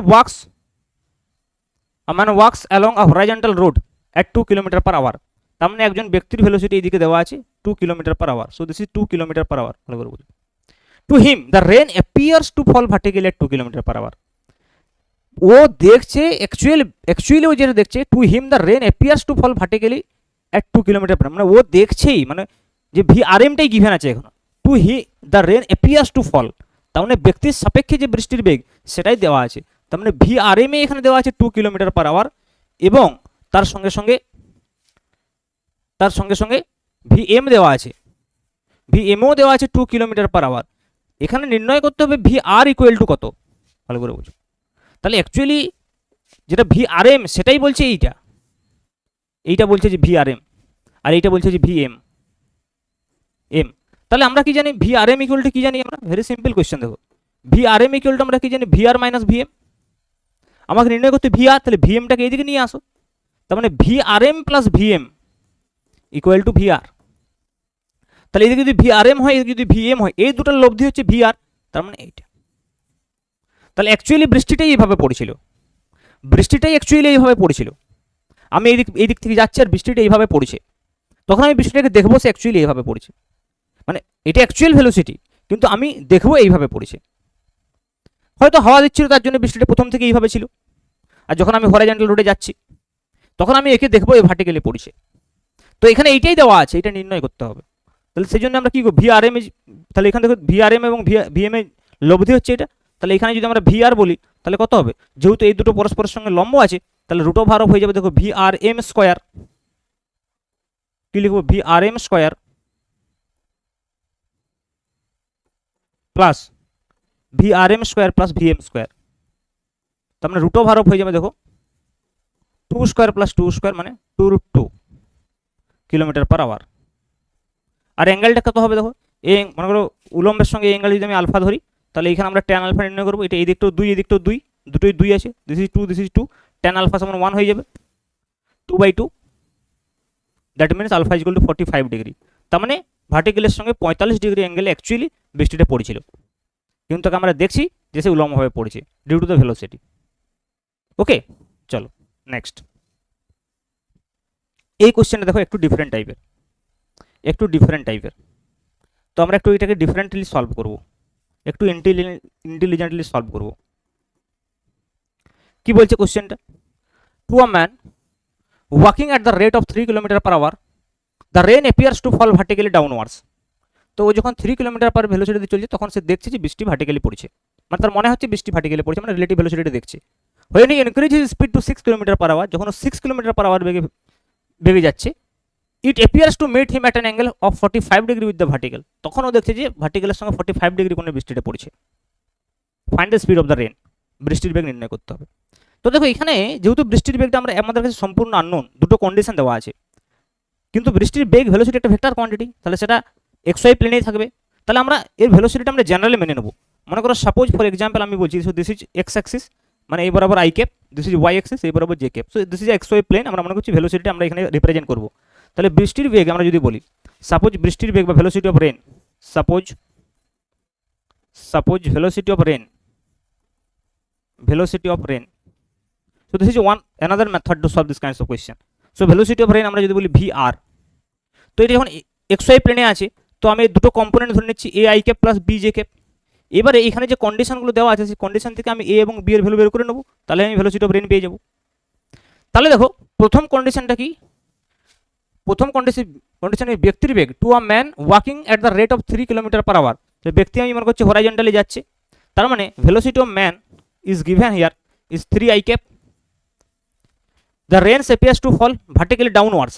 walks along a horizontal road at 2 kilometre per hour. তার মানে একজন ব্যক্তির ভেলোসিটি এইদিকে দেওয়া আছে 2 kilometre per hour, so this is 2 kilometre per hour. ভালো করে বুঝো। To him the rain appears to fall vertically at 2 kilometre per hour. ও দেখছে অ্যাকচুয়ালি ও যেটা দেখছে, to him the rain appears to fall vertically at 2 kilometre per, মানে ও দেখছেই, মানে যে VRMটাই গিভেন আছে এখন, to he the rain appears to fall, তার মানে ব্যক্তির সাপেক্ষে যে বৃষ্টির বেগ সেটাই দেওয়া আছে, তার মানে VRM এখানে দেওয়া আছে 2 কিলোমিটার পার আওয়ার, এবং তার সঙ্গে সঙ্গে VM দেওয়া আছে, VMও দেওয়া আছে 2 কিলোমিটার পার আওয়ার। এখানে নির্ণয় করতে হবে VR ইকুয়াল টু কত, ভালো করে বুঝো। তাহলে অ্যাকচুয়ালি যেটা VRM সেটাই বলছে এইটা বলছে যে VRM, আর এইটা বলছে যে VM। তাহলে আমরা কি জানি VRM ইকুয়াল টু কি জানি আমরা, ভেরি সিম্পল কোয়েশ্চেন। দেখো VRM ইকুয়াল টু আমরা কি জানি, VR মাইনাস VM। আমাকে নির্ণয় করতে VR, তাহলে VMটাকে এইদিকে নিয়ে আসো, তার মানে VRM plus VM equal two VR। তাহলে এদিকে যদি VRM হয়, এদিকে যদি VM হয়, এই দুটোর লব্ধি হচ্ছে VR, তার মানে এইটা। তাহলে অ্যাকচুয়ালি বৃষ্টিটাই এইভাবে পড়েছিল, আমি এই দিক থেকে যাচ্ছি আর বৃষ্টিটা এইভাবে পড়েছে, তখন আমি বৃষ্টিটাকে দেখবো সে অ্যাকচুয়ালি এইভাবে পড়েছে, মানে এটা অ্যাকচুয়াল ভেলোসিটি, কিন্তু আমি দেখবো এইভাবে পড়েছে। হয়তো হাওয়া দিচ্ছিল তার জন্য বৃষ্টিটা প্রথম থেকে এইভাবে ছিল, আর যখন আমি হরাইজন্টাল রোডে যাচ্ছি তখন আমি একে দেখবো এই ভার্টিক্যালি পড়েছে। তো এখানে এইটাই দেওয়া আছে, এটা নির্ণয় করতে হবে। তাহলে সেই জন্য আমরা কি করব, VRM, তাহলে এখানে দেখো VRM এবং VM এর লব্ধি হচ্ছে এটা, তাহলে এখানে যদি আমরা VR বলি তাহলে কত হবে, যেহেতু এই দুটো পরস্পরের সঙ্গে লম্ব আছে, তাহলে রুট ওভার অফ হয়ে যাবে দেখো VRM স্কোয়ার, কি লিখবো VRM square plus VRM square plus VM square, তার মানে রুট ওভার অফ হয়ে যাবে দেখো 2 স্কোয়ার প্লাস 2 স্কোয়ার, মানে 2√2 কিলোমিটার পার আওয়ার। আর অ্যাঙ্গেলটা কত হবে দেখো, এই মনে করো উলম্বের সঙ্গে এই অ্যাঙ্গেল যদি আমি আলফা ধরি, তাহলে এখানে আমরা ট্যান আলফা নির্ণয় করবো, এটা এই দিকটাও 2, এই দিকটাও 2, দুটোই 2 আছে, দিস ইজ 2, ট্যান আলফা সমান 1 হয়ে যাবে 2/2, that means alpha equal to 45 degree. তার মানে ভার্টিক্যালের সঙ্গে 45 ডিগ্রি অ্যাঙ্গেলে অ্যাকচুয়ালি বৃষ্টিটা পড়েছিল, কিন্তু তাকে আমরা দেখছি যে সে উলম্বভাবে পড়েছে ডিউ টু দ্য ভেলোসিটি। ওকে, চলো নেক্সট। এই কোশ্চেনটা দেখো একটু ডিফারেন্ট টাইপের, তো আমরা একটু এটাকে ডিফারেন্টলি সলভ করব, একটু ইন্টেলিজেন্টলি সলভ করব। কি বলছে কোশ্চেনটা, to a man walking at the rate of 3 kilometre per hour the rain appears to fall vertically downwards. তো ও যখন 3 কিলোমিটার পার ভেলোসিটিতে চলছে তখন সে দেখছে যে বৃষ্টি ভার্টিক্যালি পড়ছে, মানে তার মনে হচ্ছে বৃষ্টি ভার্টিক্যালি পড়ছে, মানে রিলেটিভ ভেলোসিটিটা দেখছে। When he increase his speed to 6 kilometre per hour, যখন 6 কিলোমিটার পার আওয়ার বেগে যাচ্ছে, it appears to meet him at an angle of 45 degree with the vertical, তখন ও দেখছে যে ভার্টিক্যালের সঙ্গে 45 ডিগ্রি কোণে বৃষ্টিটা পড়ছে। Find the speed of the rain, বৃষ্টির বেগ নির্ণয় করতে হবে। তো দেখো এখানে যেহেতু বৃষ্টির বেগটা আমাদের কাছে সম্পূর্ণ আননোন, দুটো কন্ডিশন দেওয়া আছে, কিন্তু বৃষ্টির বেগ ভেলোসিটি একটা ভেক্টর কোয়ান্টিটি, তাহলে সেটা xy প্লেনেই থাকবে, তাহলে আমরা এর ভেলোসিটিটা আমরা জেনারেলি মেনে নেব। মনে করো সাপোজ ফর এক্সাম্পল আমি বলছি, so this is X axis, মানে এই বরাবর I cap, this is Y axis, এই বরাবর J cap. So this is X Y plane, আমরা মনে করছি ভেলোসিটি আমরা এখানে রিপ্রেজেন্ট করব। তাহলে বৃষ্টির বেগ আমরা যদি বলি, সাপোজ বৃষ্টির বেগ বা velocity of rain, suppose velocity of rain. So this is another method to solve this kinds of question. So velocity of rain আমরা যদি বলি vr, তো এটা যখন xy প্লেনে আছে, তো আমি দুটো কম্পোনেন্ট ধরে নিচ্ছি a i cap plus b j cap. এবারে এখানে যে কন্ডিশনগুলো দেওয়া আছে সেই কন্ডিশন থেকে আমি a এবং b এর ভ্যালু বের করে নেব, তাহলে আমি ভেলোসিটি অফ রেন পেয়ে যাব। তাহলে দেখো প্রথম কন্ডিশনটা কি, প্রথম কন্ডিশন ব্যক্তির বেগ to a man walking at the rate of 3 kilometre per hour. ব্যক্তি আমি মনে করছি হরাইজন্টালি যাচ্ছে, তার মানে velocity of man is given here is 3 i cap. The rain appears to fall vertically downwards,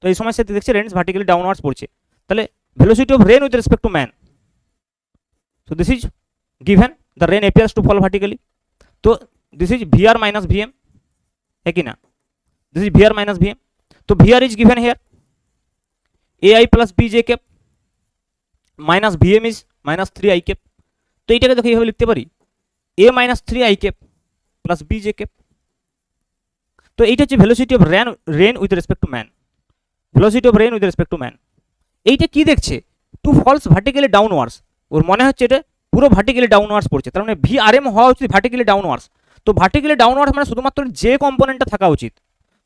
তো এই সময় সাথে দেখছি রেঞ্জ ভার্টিক্যালি ডাউনওয়ার্ডস পড়ছে, তাহলে velocity of rain with respect to man, so this is given the rain appears to fall vertically, তো this is vr minus vm, है कि ना, this is vr minus vm, तो vr is given here ai plus b j cap minus vm is minus 3 i cap. तो এটাকে দেখো এইভাবে লিখতে পারি a minus 3 i cap plus b j cap. তো এইটা হচ্ছে velocity of rain with respect to man, velocity of rain with respect to man. এইটা কি দেখছে, টু ফলস ভার্টিক্যালি ডাউনওয়ার্ডস, ওর মনে হচ্ছে এটা পুরো ভার্টিক্যালি ডাউনওয়ার্ডস পড়ছে, তার মানে vrm হওয়া উচিত ভার্টিক্যালি ডাউনওয়ার্ডস। তো ভার্টিক্যালি ডাউনওয়ার্ডস মানে শুধুমাত্র যে কম্পোনেন্টটা থাকা উচিত,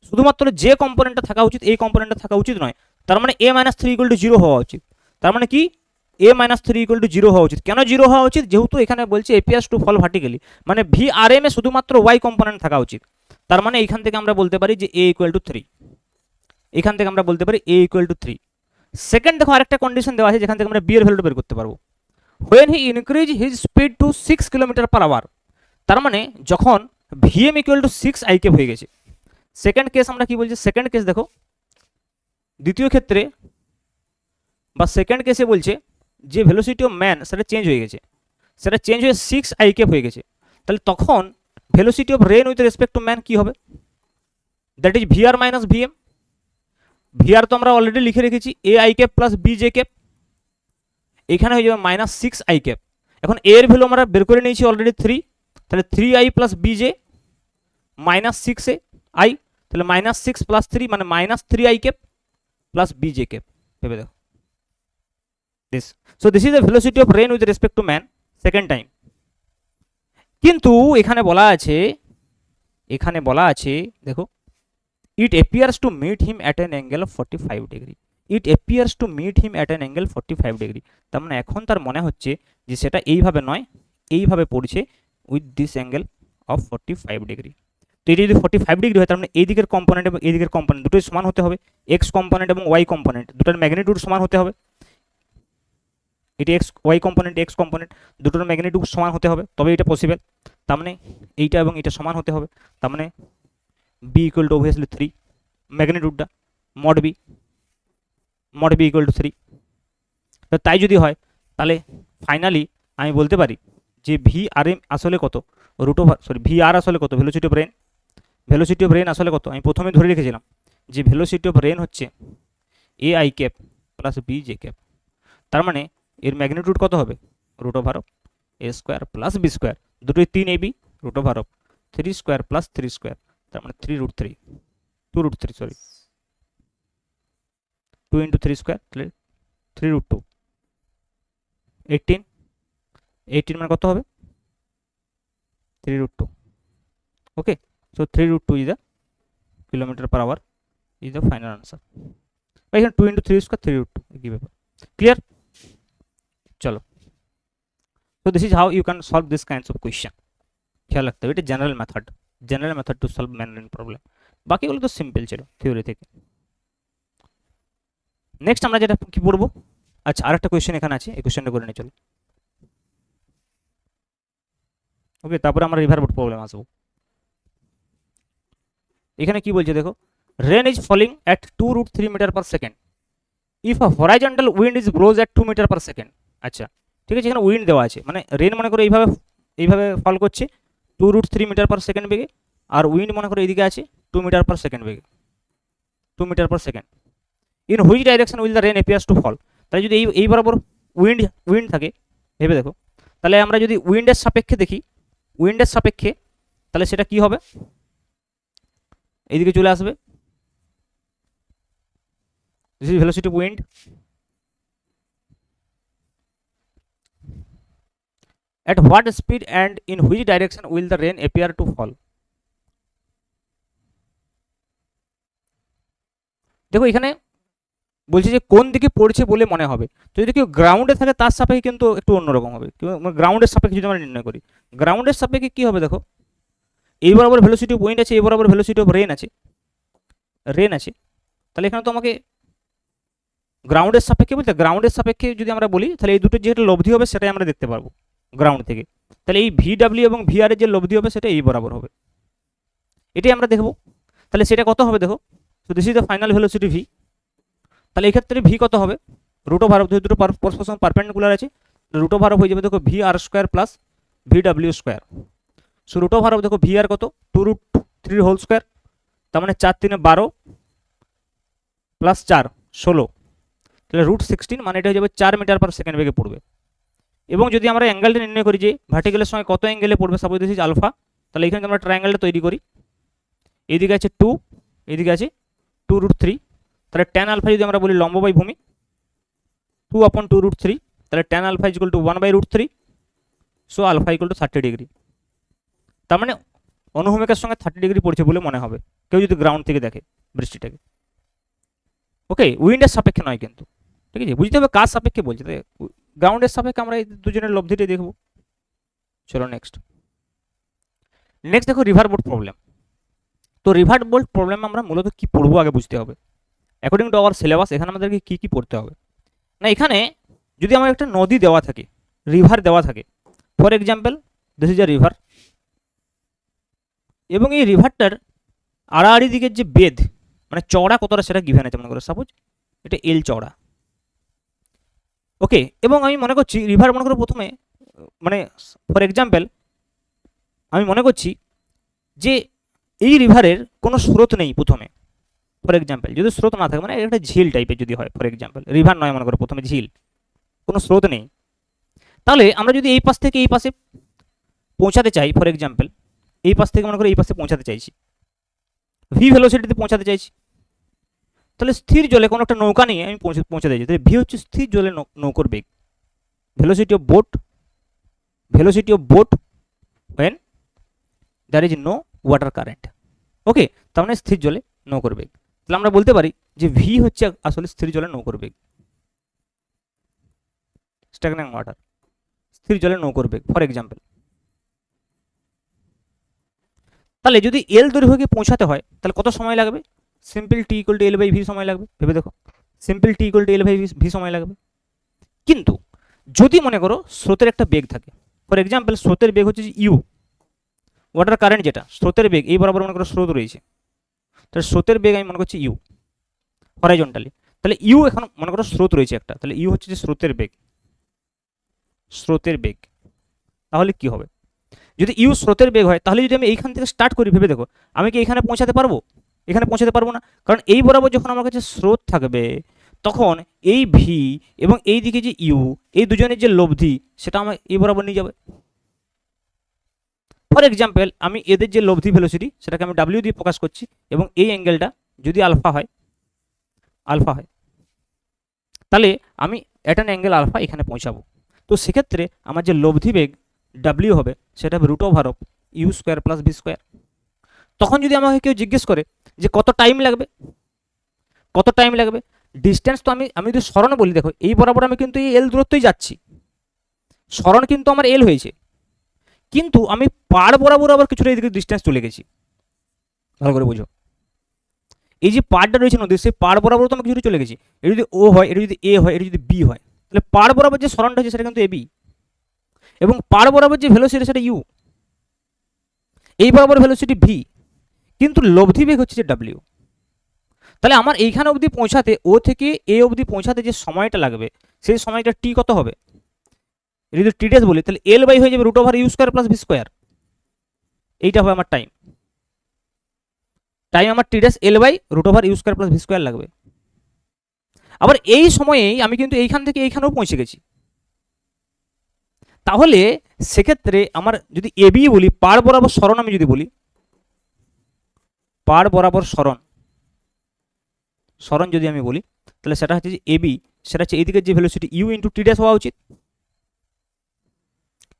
শুধুমাত্র যে কম্পোনেন্টটা থাকা উচিত এই কম্পোনেন্টটা থাকা উচিত নয়, তার মানে a মাইনাস 3 ইকুয়াল টু 0 হওয়া উচিত। তার মানে কি a মাইনাস 3 ইকুয়াল টু 0 হওয়া উচিত। কেন 0 হওয়া উচিত, যেহেতু এখানে বলছে এপিয়ার্স টু ফল ভার্টিক্যালি, মানে vrm এ শুধুমাত্র y কম্পোনেন্ট থাকা উচিত। তার মানে এখান থেকে আমরা বলতে পারি যে a ইকুয়াল টু 3, এখান থেকে আমরা বলতে পারি a ইকুয়াল টু 3। সেকেন্ড দেখো আরেকটা কন্ডিশন দেওয়া আছে যেখান থেকে আমরা b এর ভ্যালুটা বের করতে পারবো, when he increase his speed to 6 kilometre per hour, তার মানে যখন vm equal to 6 i cap হয়ে গেছে। সেকেন্ড কেস আমরা কি বলছি, সেকেন্ড কেস দেখো দ্বিতীয় ক্ষেত্রে বা সেকেন্ড কেসে বলছে যে ভেলোসিটি অফ ম্যান সেটা চেঞ্জ হয়ে গেছে, সেটা চেঞ্জ হয়ে 6 i ক্যাপ হয়ে গেছে, তাহলে তখন velocity of rain with respect to man কি হবে, that is vr minus vm। vr তো আমরা অলরেডি লিখে রেখেছি a i cap plus b j cap, এখানে হয়ে যাবে মাইনাস 6 i ক্যাপ। এখন a এর ভ্যালু আমরা বের করে নিয়েছি অলরেডি 3, তাহলে 3 i plus b j minus 6 i, তাহলে মাইনাস 6 প্লাস 3 মানে minus 3 i cap plus b j cap. ভেবে দেখো this, so this is the velocity of rain with respect to man second time। কিন্তু এখানে বলা আছে দেখো it appears to meet him at an angle of 45 degree, it appears to meet him at an angle 45 degree, তার মানে এখন তার মনে হচ্ছে যে সেটা এইভাবে নয় এইভাবে পড়ছে with this angle of 45 degree। তো এটা যদি 45 ডিগ্রি হয় তার মানে এই দিকের কম্পোনেন্ট এবং এই দিকের কম্পোনেন্ট দুটোই সমান হতে হবে, x কম্পোনেন্ট এবং y কম্পোনেন্ট দুটোর ম্যাগনিটিউড সমান হতে হবে, এটি x y component x component দুটোর ম্যাগনিটিউড সমান হতে হবে, তবে এটা পসিবল। তার মানে এইটা এবং এটা সমান হতে হবে, তার মানে b ইকুয়াল টু অবভিয়াসলি 3, ম্যাগনিটিউডটা মড b ইকুয়াল টু 3। তো তাই যদি হয় তাহলে ফাইনালি আমি বলতে পারি যে vrm আসলে কত, vr আসলে কত, velocity of rain, velocity of rain আসলে কত আমি প্রথমে ধরে রেখেছিলাম যে ভেলোসিটি অফ রেন হচ্ছে a i cap plus b j cap, তার মানে এর ম্যাগনিটিউড কত হবে root over of a square plus b square, দুটোই 3ab root over of 3 square plus 3 square, তার মানে 2 ইন্টু 3 স্কোয়ার তাহলে 3 রুট 2, 18 মানে কত হবে 3 root 2। Okay, so 3 root 2 is the kilometre per hour is the final answer. এখানে 2 into 3 square 3 root 2 কি ব্যাপার, ক্লিয়ার। চলো, so this is how you can solve this kinds of question। খেয়াল রাখতে হবে এটা general method to solve man rain problem, বাকিগুলো তো সিম্পল ছিল থিওরি থেকে। নেক্সট আমরা যেটা কি পড়বো, আচ্ছা আরেকটা কোয়েশ্চেন এখানে আছে, এই কোয়েশ্চেনটা করে নিয়ে চলো। ওকে, তারপরে আমরা রিভারবোট প্রবলেম আসবো। এখানে কি বলছে দেখো, rain is falling at 2 root 3 metre per second if a horizontal wind is blows at 2 metre per second. আচ্ছা ঠিক আছে, এখানে উইন্ড দেওয়া আছে, মানে রেন মনে করো এইভাবে ফল করছে 2 root 3 মিটার পার সেকেন্ড বেগে, আর উইন্ড মনে করো এইদিকে আছে 2 মিটার পার সেকেন্ড বেগে, 2 metre per second. In which direction will the rain appears to fall, তাই যদি এই বরাবর উইন্ড থাকে ভেবে দেখো, তাহলে আমরা যদি উইন্ডের সাপেক্ষে দেখি, উইন্ডের সাপেক্ষে তাহলে সেটা কি হবে, এইদিকে চলে আসবে, this is velocity of wind. At what speed and in which direction will the rain appear to fall? দেখো এখানে বলছে যে কোন দিকে পড়ছে বলে মনে হবে। তো যদি কেউ গ্রাউন্ডে থাকে তার সাপেক্ষে কিন্তু একটু অন্যরকম হবে। গ্রাউন্ডের সাপেক্ষে যদি আমরা নির্ণয় করি, গ্রাউন্ডের সাপেক্ষে কি হবে দেখো, এই বরাবর ভেলোসিটি অফ উইন্ড আছে, এই বরাবর ভেলোসিটি অফ রেন আছে, তাহলে এখানে তো আমাকে গ্রাউন্ডের সাপেক্ষে বলতে, গ্রাউন্ডের সাপেক্ষে যদি আমরা বলি তাহলে এই দুটোর যেটা লব্ধি হবে সেটাই আমরা দেখতে পারবো গ্রাউন্ড থেকে। তাহলে এই VW এবং VR এর যে লব্ধি হবে সেটা এই বরাবর হবে, এটাই আমরা দেখব। তাহলে সেটা কত হবে দেখো, তো this is the final velocity V। তাহলে এই ক্ষেত্রে V কত হবে, রুট ওভার দুটো পরস্পর পারপেন্ডিকুলার আছে, রুট ওভার হয়ে যাবে দেখো VR square plus VW square. So root over দেখো VR কত 2√3 হোল স্কোয়ার, তার মানে 4 3 12 প্লাস 4 16, তাহলে √16 মানে এটা হয়ে যাবে 4 মিটার পার সেকেন্ড বেগে পড়বে। এবং যদি আমরা অ্যাঙ্গেলটা নির্ণয় করি যে ভার্টিক্যালের সময় কত অ্যাঙ্গেলে পড়বে, সাপোজ দিস ইজ আলফা, তাহলে এখানে আমরা ট্রায়াঙ্গেলটা তৈরি করি, এইদিকে আছে 2, এইদিকে আছে 2√3, তাহলে ট্যান আলফা যদি আমরা বলি লম্ব বাই ভূমি 2/2√3, তাহলে tan alpha is equal to 1/√3, so alpha equal to 30 degree. তার মানে অনুভূমিকার সঙ্গে 30 ডিগ্রি পড়ছে বলে মনে হবে কেউ যদি গ্রাউন্ড থেকে দেখে বৃষ্টিটাকে। ওকে, উইন্ডের সাপেক্ষে নয় কিন্তু, ঠিক আছে, বুঝতে হবে কার সাপেক্ষে বলছে। গ্রাউন্ডের সাপেক্ষে আমরা এই দুজনের লব্ধিটাই দেখব। চলো নেক্সট দেখো রিভার বোট প্রবলেম। তো রিভার বোট প্রবলেম আমরা মূলত কি পড়বো আগে বুঝতে হবে। অ্যাকর্ডিং টু আওয়ার সিলেবাস এখানে আমাদেরকে কি কি পড়তে হবে না, এখানে যদি আমার একটা নদী দেওয়া থাকে, রিভার দেওয়া থাকে, for example this is a river, এবং এই রিভারটার আড়াআড়ি দিকের যে বেদ মানে চওড়া কতটা সেটা গিভেন আছে, মনে করো সাপোজ এটা L চওড়া। ওকে, এবং আমি মনে করছি রিভার মনে করো প্রথমে মানে ফর এক্সাম্পল আমি মনে করছি যে এই রিভারের কোনো স্রোত নেই প্রথমে, ফর এক্সাম্পল যদি স্রোত না থাকে মানে একটা ঝিল টাইপের যদি হয়, ফর এক্সাম্পল রিভার নয়, মনে করো প্রথমে ঝিল, কোনো স্রোত নেই, তাহলে আমরা যদি এই পাশ থেকে এই পাশে পৌঁছাতে চাই, ফর এক্সাম্পল এই পাশ থেকে মনে করো এই পাশে পৌঁছাতে চাইছি, ভি ভেলোসিটিতে পৌঁছাতে চাইছি, তাহলে স্থির জলে কোনো একটা নৌকা নিয়ে আমি পৌঁছে দিয়েছি, তাহলে ভি হচ্ছে স্থির জলে নৌকোর বেগ, velocity of boat when there is no water current। Okay, তার মানে স্থির জলে নৌকোর বেগ, তাহলে আমরা বলতে পারি যে ভি হচ্ছে আসলে স্থির জলে নৌকোর বেগ, স্ট্যাগন্যান্ট ওয়াটার, স্থির জলে নৌকোর বেগ ফর এক্সাম্পল। তাহলে যদি এল দৈর্ঘ্যকে পৌঁছাতে হয় তাহলে কত সময় লাগবে, সিম্পল টি ইকুয়াল টু L/V সময় লাগবে, ভেবে দেখো, সিম্পল টি ইকুয়াল টু L/V সময় লাগবে। কিন্তু যদি মনে করো স্রোতের একটা বেগ থাকে, ফর এক্সাম্পল স্রোতের বেগ হচ্ছে ইউ, ওয়াটার কারেন্ট যেটা স্রোতের বেগ এই বরাবর মনে করো স্রোত রয়েছে, তাহলে স্রোতের বেগ আমি মনে করছি ইউ হরাইজন্টালি, তাহলে ইউ এখন মনে করো স্রোত রয়েছে একটা, তাহলে ইউ হচ্ছে যে স্রোতের বেগ, তাহলে কি হবে যদি ইউ স্রোতের বেগ হয়, তাহলে যদি আমি এইখান থেকে স্টার্ট করি, ভেবে দেখো আমি কি এখানে পৌঁছাতে পারবো, এখানে পৌঁছাতে পারবো না, কারণ এই বরাবর যখন আমার কাছে স্রোত থাকবে তখন এই ভি এবং এই দিকে যে ইউ এই দুজনের যে লব্ধি সেটা আমার এই বরাবর নিয়ে যাবে। ফর এক্সাম্পল আমি এদের যে লব্ধি ভেলোসিটি সেটাকে আমি ডাব্লিউ দিয়ে প্রকাশ করছি, এবং এই অ্যাঙ্গেলটা যদি আলফা হয় তাহলে আমি এট অ্যান অ্যাঙ্গেল আলফা এখানে পৌঁছাবো। তো সেক্ষেত্রে আমার যে লব্ধি বেগ ডাব্লিউ হবে সেটা হবে √ U square plus V square. তখন যদি আমাকে কেউ জিজ্ঞেস করে যে কত টাইম লাগবে, ডিস্টেন্স তো আমি যদি সরণ বলি, দেখো এই বরাবর আমি কিন্তু এই এল দূরত্বই যাচ্ছি, সরণ কিন্তু আমার এল হয়েছে, কিন্তু আমি পাড় বরাবর আবার কিছুটা এদিকে ডিস্টেন্স চলে গেছি, ভালো করে বুঝো, এই যে পাড়টা রয়েছে নদীর সেই পাড় বরাবর তো আমি কিছুটা চলে গেছি, এটা যদি ও হয়, এটা যদি এ হয়, এটা যদি বি হয়, তাহলে পাড় বরাবর যে সরণটা আছে সেটা কিন্তু এবি, এবং পাড় বরাবর যে ভেলোসিটি সেটা ইউ, এই বরাবর ভেলোসিটি ভি, কিন্তু লব্ধি বেগ হচ্ছে যে ডাব্লিউ। তাহলে আমার এইখানে অবধি পৌঁছাতে, ও থেকে এ অবধি পৌঁছাতে যে সময়টা লাগবে সেই সময়টা টি কত হবে, যদি টি ডেস বলি তাহলে L/, হয়ে যাবে √ U square plus V square, এইটা হবে আমার টাইম আমার T dash L/, √ U square plus V square লাগবে। আবার এই সময়েই আমি কিন্তু এইখান থেকে এইখানেও পৌঁছে গেছি, তাহলে সেক্ষেত্রে আমার যদি এবি বলি, পার বরাবর সরণ আমি যদি বলি, পার বরাবর সরণ যদি আমি বলি, তাহলে সেটা হচ্ছে যে এবি, সেটা হচ্ছে এইদিকে যে velocity U into T dash হওয়া উচিত,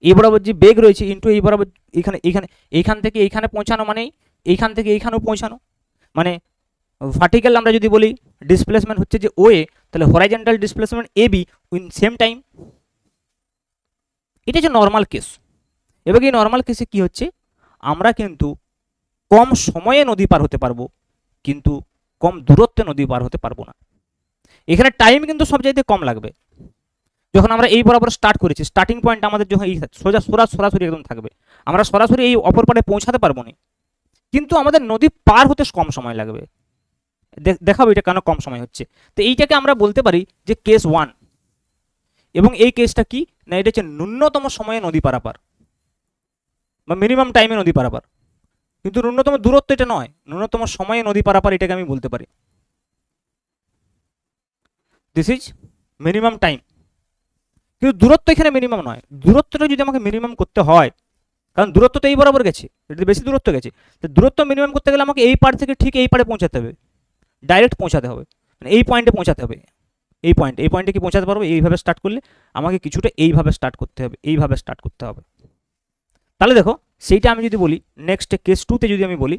এই বরাবর যে বেগ রয়েছে ইন্টু এই বরাবর এখানে এখানে এইখান থেকে এইখানে পৌঁছানো, মানে এইখান থেকে এইখানেও পৌঁছানো, মানে ভার্টিক্যাল আমরা যদি বলি ডিসপ্লেসমেন্ট হচ্ছে যে ওএ, তাহলে horizontal displacement A B within same time. এটা হচ্ছে নর্মাল কেস। এবার এই নর্মাল কেসে কি হচ্ছে, আমরা কিন্তু কম সময়ে নদী পার হতে পারবো, কিন্তু কম দূরত্বে নদী পার হতে পারবো না। এখানে টাইম কিন্তু সবচাইতে কম লাগবে। যখন আমরা এই বরাবর স্টার্ট করেছি, স্টার্টিং পয়েন্ট আমাদের যখন এই সরাসরি একদম থাকবে, আমরা সরাসরি এই অপর পাড়ে পৌঁছাতে পারবো না, কিন্তু আমাদের নদী পার হতে কম সময় লাগবে। দেখাবো এটা কেন কম সময় হচ্ছে। তো এইটাকে আমরা বলতে পারি যে কেস 1, এবং এই কেসটা কি না, এটা হচ্ছে ন্যূনতম সময়ে নদী পারাপার বা মিনিমাম টাইমে নদী পারাপার, কিন্তু ন্যূনতম দূরত্ব এটা নয়, ন্যূনতম সময়ে নদী পারাপার এটাকে আমি বলতে পারি দিস ইজ মিনিমাম টাইম। কিন্তু দূরত্ব এখানে মিনিমাম নয়, দূরত্বটা যদি আমাকে মিনিমাম করতে হয়, কারণ দূরত্ব তো এই বরাবর গেছে, এটা বেশি দূরত্ব গেছে, তো দূরত্ব মিনিমাম করতে গেলে আমাকে এই পার থেকে ঠিক এই পারে পৌঁছাতে হবে, ডাইরেক্ট পৌঁছাতে হবে, মানে এই পয়েন্টে পৌঁছাতে হবে। এই পয়েন্টে কি পৌঁছাতে পারবো, এইভাবে স্টার্ট করলে আমাকে কিছুটা এইভাবে স্টার্ট করতে হবে, এইভাবে স্টার্ট করতে হবে। তাহলে দেখো সেইটা আমি যদি বলি নেক্সট কেস 2তে যদি আমি বলি,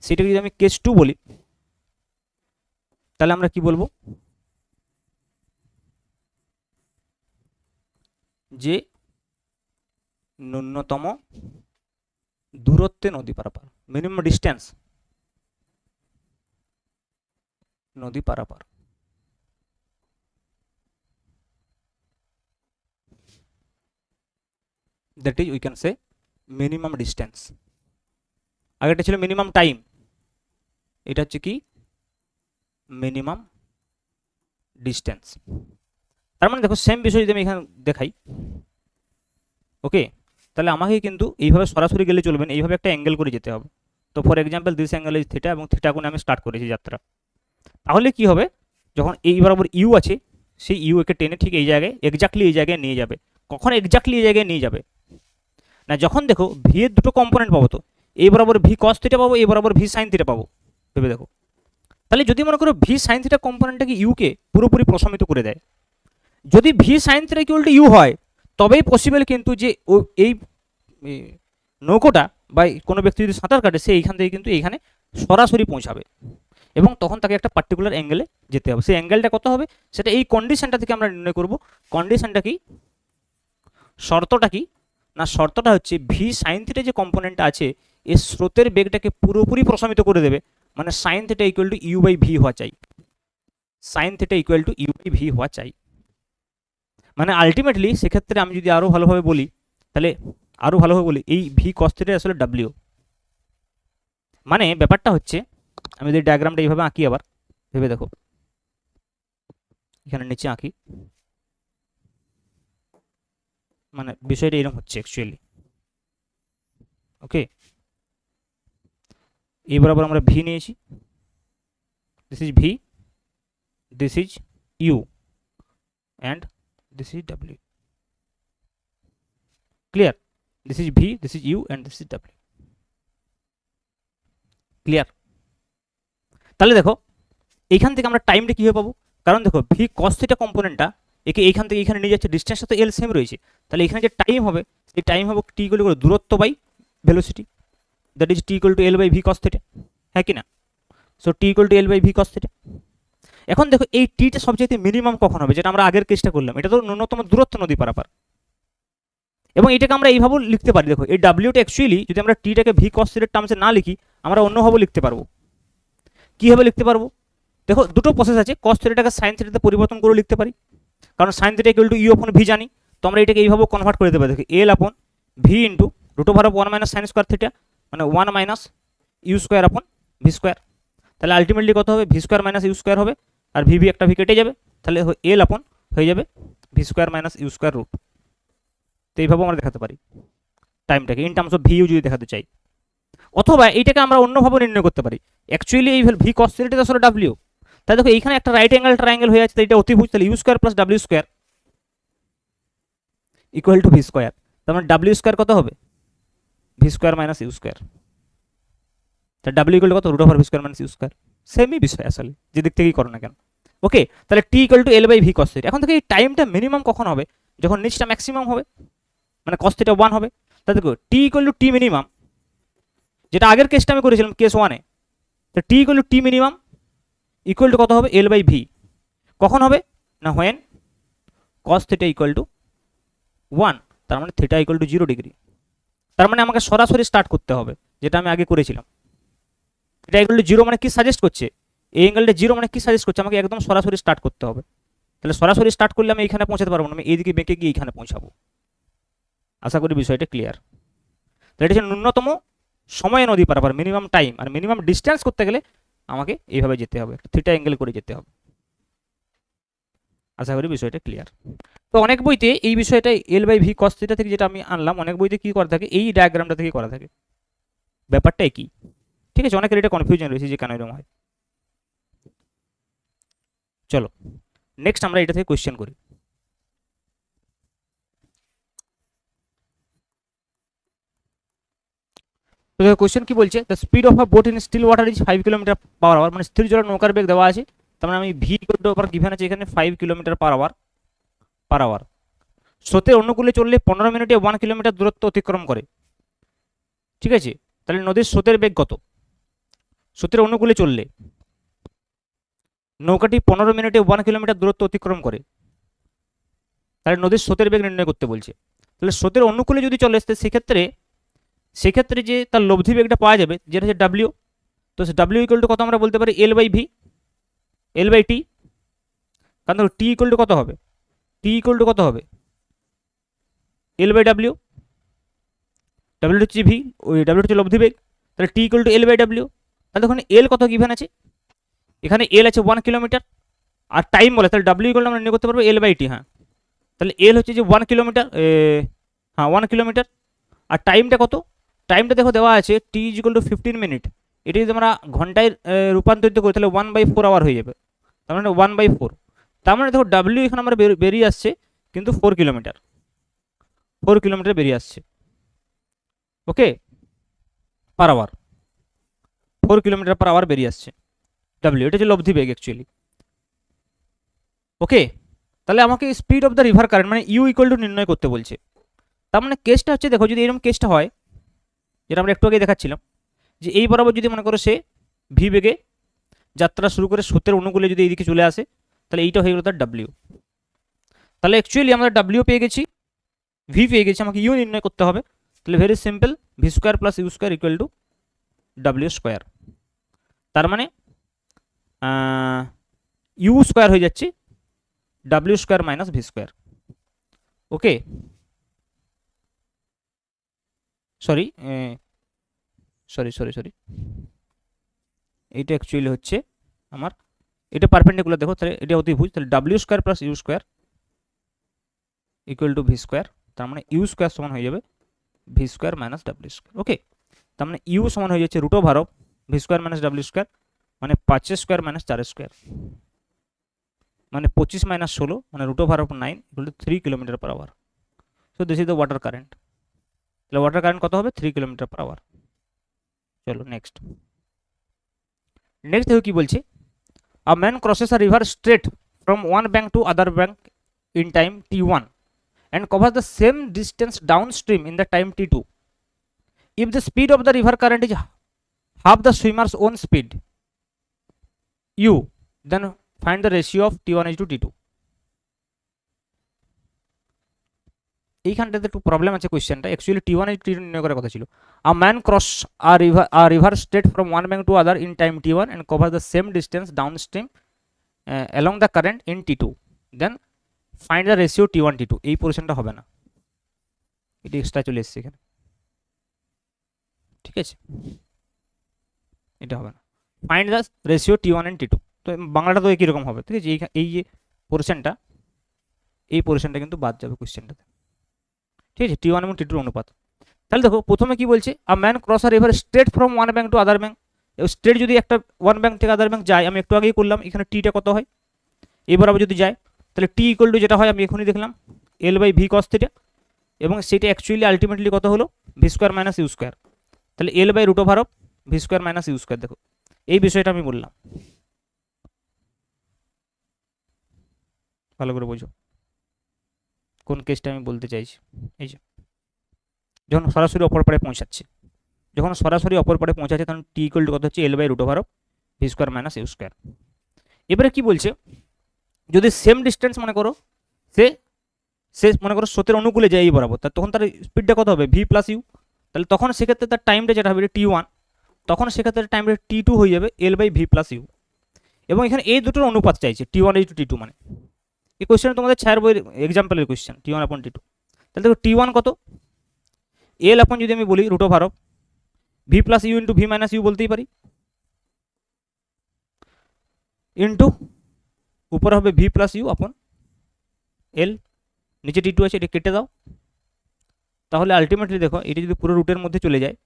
সেটাকে যদি আমি কেস 2 বলি, তাহলে আমরা কি বলবো যে ন্যূনতম দূরত্বে নদী পারাপার, মিনিমাম ডিস্টেন্স নদী পারাপার। That is we can say minimum distance. আগেরটা ছিল মিনিমাম টাইম, এটা হচ্ছে কি মিনিমাম ডিস্টেন্স। তার মানে দেখো সেম বিষয় যদি আমি এখানে দেখাই, ওকে, তাহলে আমাকে কিন্তু এইভাবে সরাসরি গেলে চলবে না, এইভাবে একটা অ্যাঙ্গেল করে যেতে হবে। তো for example this angle is theta, এবং থিটা কোণে আমি স্টার্ট করেছি যাত্রা। তাহলে কি হবে, যখন এই বরাবর ইউ আছে, সেই ইউ একে টেনে ঠিক এই জায়গায় এক্স্যাক্টলি এই জায়গায় নিয়ে যাবে। কখন এক্স্যাক্টলি এই জায়গায় নিয়ে যাবে না, যখন দেখো ভি এর দুটো কম্পোনেন্ট পাবো, তো এই বরাবর ভি কস থিটা পাবো, এই বরাবর ভি সাইন থিটা পাবো, ভেবে দেখো। তাহলে যদি মনে করো ভি সাইন থিটা কম্পোনেন্টটাকে ইউকে পুরোপুরি প্রশমিত করে দেয়, যদি V sine theta equal to U হয়, তবেই পসিবল কিন্তু যে এই নৌকোটা বা কোনো ব্যক্তি যদি সাঁতার কাটে, সে এইখান থেকে কিন্তু এইখানে সরাসরি পৌঁছাবে, এবং তখন তাকে একটা পার্টিকুলার অ্যাঙ্গেলে যেতে হবে। সেই অ্যাঙ্গেলটা কত হবে সেটা এই কন্ডিশনটা থেকে আমরা নির্ণয় করব। কন্ডিশনটা কি, শর্তটা কি না, শর্তটা হচ্ছে ভি সাইন থিটা যে কম্পোনেন্টটা আছে, এর স্রোতের বেগটাকে পুরোপুরি প্রশমিত করে দেবে, মানে sine theta equal to U by V হওয়া চাই, sine theta equal to U by V হওয়া চাই। মানে আলটিমেটলি সেক্ষেত্রে আমি যদি আরও ভালোভাবে বলি, তাহলে আরও ভালোভাবে বলি, এই ভি কস থিটা আসলে ডাব্লিউ। মানে ব্যাপারটা হচ্ছে, আমি যদি ডায়াগ্রামটা এইভাবে আঁকি, আবার ভেবে দেখো, এখানে নিচে আঁকি, মানে বিষয়টা এরকম হচ্ছে অ্যাকচুয়ালি, ওকে। এই বরাবর আমরা ভি নিয়েছি, this is V, this is U, and this is w, clear? This is v, this is u, and this is w, clear? তাহলে দেখো এইখান থেকে আমরা টাইমটা কীভাবে পাবো, কারণ দেখো ভি কস থিটা কম্পোনেন্টটা একে এইখান থেকে এইখানে নিয়ে যাচ্ছে, ডিস্টেন্সটা তো এল সেম রয়েছে, তাহলে এখানে যে টাইম হবে, সেই টাইম হবে টি ইকুয়াল টু দূরত্ব by velocity, that is T equal to L by V cos theta, হ্যাঁ কি না? So T equal to L by V cos theta. এখন দেখো এই টিটা সবচেয়ে মিনিমাম কখন হবে, যেটা আমরা আগের কেসটা করলাম, এটা তো ন্যূনতম দূরত্ব নদী পারাপার, এবং এটাকে আমরা এইভাবেও লিখতে পারি। দেখো এই ডাব্লিউটা অ্যাকচুয়ালি যদি আমরা টিটাকে ভি কস থিটার টার্মসে না লিখি, আমরা অন্যভাবে লিখতে পারবো। কীভাবে লিখতে পারবো, দেখো দুটো প্রসেস আছে, কস থিটাটাকে সাইন থিটাতে পরিবর্তন করে লিখতে পারি, কারণ sine theta equal to U upon V জানি, তো আমরা এটাকে এইভাবে কনভার্ট করে দিতে পারি। দেখো L upon V into root over of 1 minus sine square theta, মানে 1 minus U square upon V square. তাহলে আলটিমেটলি কত হবে, V square minus U square হবে, আর ভি ভি একটা ভি কেটে যাবে, তাহলে এল আপন হয়ে যাবে V square minus U square root. তো এইভাবে আমরা দেখাতে পারি টাইমটাকে in terms of V U যদি দেখাতে চাই, অথবা এইটাকে আমরা অন্যভাবে নির্ণয় করতে পারি। অ্যাকচুয়ালি এই ভি কস থিটা আসলে ডাব্লিউ, তাই দেখো এইখানে একটা রাইট অ্যাঙ্গেল ট্রায়াঙ্গেল হয়ে আছে, তাই এটা অতিভুজ, তাহলে U square plus W square, equal to V square. তার মানে ডাব্লিউ স্কোয়ার কত হবে? V square minus U square. তা ডাব্লিউ ইকুয়াল টু কত? Root over V square minus U square. সেমই বিষয় আসলে, যে দিক থেকেই করো না কেন। ওকে, তাহলে T equal to L by V cos theta. এখন থেকে এই টাইমটা মিনিমাম কখন হবে? যখন নিচটা ম্যাক্সিমাম হবে, মানে কস থিটা 1 হবে। তাহলে দেখো T equal to T minimum, যেটা আগের কেসটা আমি করেছিলাম কেস 1-এ। তো T equal to T minimum equal to কত হবে? L by V. কখন হবে না? When cos theta equal to 1, তার মানে থিটা ইকুয়াল টু 0 ডিগ্রি। তার মানে আমাকে সরাসরি স্টার্ট করতে হবে, যেটা আমি আগে করেছিলাম। থিটা ইকুয়াল টু 0 মানে কি সাজেস্ট করছে? এই অ্যাঙ্গেলটা 0 মানে কি সাজেস্ট করছে? আমাকে একদম সরাসরি স্টার্ট করতে হবে। তাহলে সরাসরি স্টার্ট করলে আমি এখানে পৌঁছাতে পারবো না, আমি এইদিকে বেঁকে গিয়ে এইখানে পৌঁছাবো। আশা করি বিষয়টা ক্লিয়ার। তাহলে এটা হচ্ছে ন্যূনতম সময়ে নদী পারাপার, মিনিমাম টাইম। আর মিনিমাম ডিস্টেন্স করতে গেলে আমাকে এইভাবে যেতে হবে, থিটা অ্যাঙ্গেল করে যেতে হবে। আশা করি বিষয়টা ক্লিয়ার। তো অনেক বইতে এই বিষয়টা L by V cos theta থেকে যেটা আমি আনলাম, অনেক বইতে কি করা থাকে? এই ডায়াগ্রামটা থেকে করা থাকে। ব্যাপারটা একই, ঠিক আছে? অনেকের এটা কনফিউশন রয়েছে যে কেন এরকম হয়। চলো নেক্সট আমরা এটা থেকে কোয়েশ্চেন করি। তো কোয়েশ্চেন কি বলছে? The speed of a boat in still water is 5 kilometre per hour. মানে স্থির জলে নৌকার বেগ দেওয়া আছে, তার মানে আমি ভি ইকুয়াল গিভেন আছে এখানে 5 কিলোমিটার পার আওয়ার। স্রোতের অনুকূলে চললে 15 মিনিটে 1 কিলোমিটার দূরত্ব অতিক্রম করে, ঠিক আছে? তাহলে নদীর স্রোতের বেগ কত? স্রোতের অনুকূলে চললে নৌকাটি 15 মিনিটে 1 কিলোমিটার দূরত্ব অতিক্রম করে, তাহলে নদীর স্রোতের বেগ নির্ণয় করতে বলছে। তাহলে স্রোতের অনুকূলে যদি চলে আসতে, সেক্ষেত্রে যে তার লব্ধি বেগটা পাওয়া যাবে, যেটা হচ্ছে ডাব্লিউ। তো ডাব্লিউ ইকুয়াল টু কত আমরা বলতে পারি? L by V, L by T. কারণ দেখো টি ইকুয়াল টু কত হবে? টি ইকুয়াল টু কত হবে? L by W. ডাব্লিউ হচ্ছে ভি, ওই ডাব্লিউ হচ্ছে লব্ধি বেগ। তাহলে T equal to L by W. তাহলে দেখুন এল কত গিভেন আছে? এখানে এল আছে 1 কিলোমিটার, আর টাইম বলে, তাহলে ডাব্লিউ ইকুয়াল আমরা নির্ণয় করতে পারবো এল বাই টি। হ্যাঁ, তাহলে এল হচ্ছে যে 1 কিলোমিটার, হ্যাঁ 1 কিলোমিটার। আর টাইমটা কত? টাইমটা দেখো দেওয়া আছে টি ইজ ইকুয়াল টু 15 মিনিট। এটা যদি আমরা ঘন্টায় রূপান্তরিত করি তাহলে 1/4 আওয়ার হয়ে যাবে, তার মানে 1/4। তার মানে দেখো ডাব্লিউ এখানে আমরা বেরিয়ে আসছে কিন্তু 4 কিলোমিটার বেরিয়ে আসছে। Okay, per hour 4 kilometre per hour বেরিয়ে আসছে ডাব্লিউ। এটা হচ্ছে লব্ধি বেগ অ্যাকচুয়ালি। ওকে, তাহলে আমাকে speed of the river current মানে ইউ ইকুয়াল টু নির্ণয় করতে বলছে। তার মানে কেসটা হচ্ছে, দেখো যদি এরকম কেসটা হয়, যেটা আমরা একটু আগে দেখাচ্ছিলাম, যে এই বরাবর যদি মনে করো সে ভি বেগে যাত্রা শুরু করে স্রোতের অনুকূলে যদি এইদিকে চলে আসে, তাহলে এইটা হয়ে গেল তার ডাব্লিউ। তাহলে অ্যাকচুয়ালি আমরা ডাব্লিউ পেয়ে গেছি, ভি পেয়ে গেছি, আমাকে ইউ নির্ণয় করতে হবে। তাহলে very simple, V square plus you square equal to W square. তার মানে ইউ স্কোয়ার হয়ে যাচ্ছে W square minus V square. Okay, sorry এইটা অ্যাকচুয়ালি হচ্ছে আমার, এটা পারপেন্ডিকুলার দেখো, তাহলে এটা অতিভুজ। তাহলে W square plus you square equal to V square. তার মানে ইউ স্কোয়ার সমান হয়ে যাবে V square minus W square. Okay, তার মানে ইউ সমান হয়ে যাচ্ছে root over of V square minus W square, মানে 5 স্কোয়ার মাইনাস 4 স্কোয়ার, মানে 25 মাইনাস 16, মানে root over of 9 equal to 3 kilometre per hour. So this is the water current. তাহলে water current কত হবে? 3 কিলোমিটার পার আওয়ার। চলো next দেখো কি বলছে। A man crosses a river straight from one bank to other bank in time t1 and covers the same distance downstream in the time t2. If the speed of the river current is half the swimmer's own speed u, then find the ratio of t1 is to t2. এইখানটাতে একটু problem আছে কোশ্চেনটা। Actually t1 আর t2 নির্ণয় করার কথা ছিল। আ man cross a river straight from one bank to other in time t1 and covers the same distance downstream along the current in t2, then find the ratio T one T two. এই পোর্শনটা হবে না, এটি extra চলে এসছে এখানে, ঠিক আছে? এটা হবে না, find the ratio T one and T two. তো বাংলাটা তো একই রকম হবে, ঠিক আছে? এই যে পোর্শনটা, এই পোর্শনটা কিন্তু বাদ যাবে কোশ্চেনটাতে, ঠিক আছে? টি ওয়ান এবং টি টুর অনুপাত। তাহলে দেখো প্রথমে কি বলছে, আ ম্যান ক্রস আর river straight from one bank to other bank. Straight যদি একটা ওয়ান ব্যাঙ্ক থেকে আদার ব্যাঙ্ক যায়, আমি একটু আগেই করলাম, এখানে টিটা কত হয়, এবার আবার যদি যায় তাহলে টি ইকুয়াল টু যেটা হয় আমি এখনই দেখলাম L by V cos theta. এবং সেটা অ্যাকচুয়ালি আলটিমেটলি কত হলো V square minus U square. তাহলে L by root over of V square minus U square. দেখো এই বিষয়টা আমি বললাম, ভালো করে বোঝো কোন কেসটা আমি বলতে চাইছি। এই যে যখন সরাসরি অপর পারে পৌঁছাচ্ছে, যখন সরাসরি অপর পারে পৌঁছাচ্ছে তখন টি ইকুয়াল টু কত হচ্ছে L by root over of V square minus U square. এবারে কি বলছে, যদি সেম ডিস্টেন্স মনে করো সে মনে করো স্রোতের অনুকূলে যায় এই বরাবর, তখন তার স্পিডটা কত হবে ভি প্লাস ইউ। তাহলে তখন সেক্ষেত্রে তার টাইমটা যেটা হবে টি ওয়ান, তখন সেক্ষেত্রে টাইমটা টি টু হয়ে যাবে L by V plus U. এবং এখানে এই দুটোর অনুপাত চাইছে T one to T two, মানে এই কোয়েশ্চেন তোমাদের 4 বইয়ের এক্সাম্পলের কোয়েশ্চেন টি ওয়ান আপন টি টু। তাহলে দেখো টি ওয়ান কত, এল আপন যদি আমি বলি root over of V plus U into V minus U বলতেই পারি, ইন্টু উপরে হবে ভি প্লাস ইউ আপন এল, নিচে টি টু আছে, এটা কেটে দাও। তাহলে আলটিমেটলি দেখো এটি যদি পুরো রুটের মধ্যে চলে যায়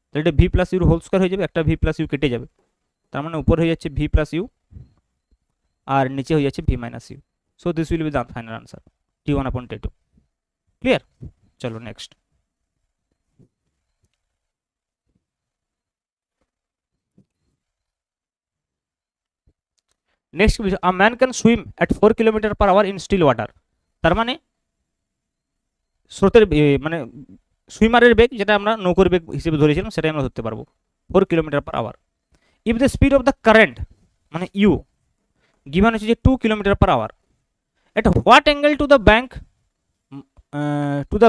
তাহলে এটা ভি প্লাস ইউর হোল স্কোয়ার হয়ে যাবে, একটা ভি প্লাস ইউ কেটে যাবে, তার মানে উপর হয়ে যাচ্ছে ভি প্লাস ইউ আর নিচে হয়ে যাচ্ছে V minus U. So this will be the final answer T one upon T two. Clear? চলো next. Next a man can swim at 4 kilometre per hour in still water. তার মানে স্রোতের মানে সুইমারের বেগ যেটা আমরা নৌকোর বেগ হিসেবে ধরেছিলাম সেটাই আমরা ধরতে পারবো 4 kilometre per hour. If the speed of the current মানে ইউ গিভেন হচ্ছে যে 2 kilometre per hour, at what angle to the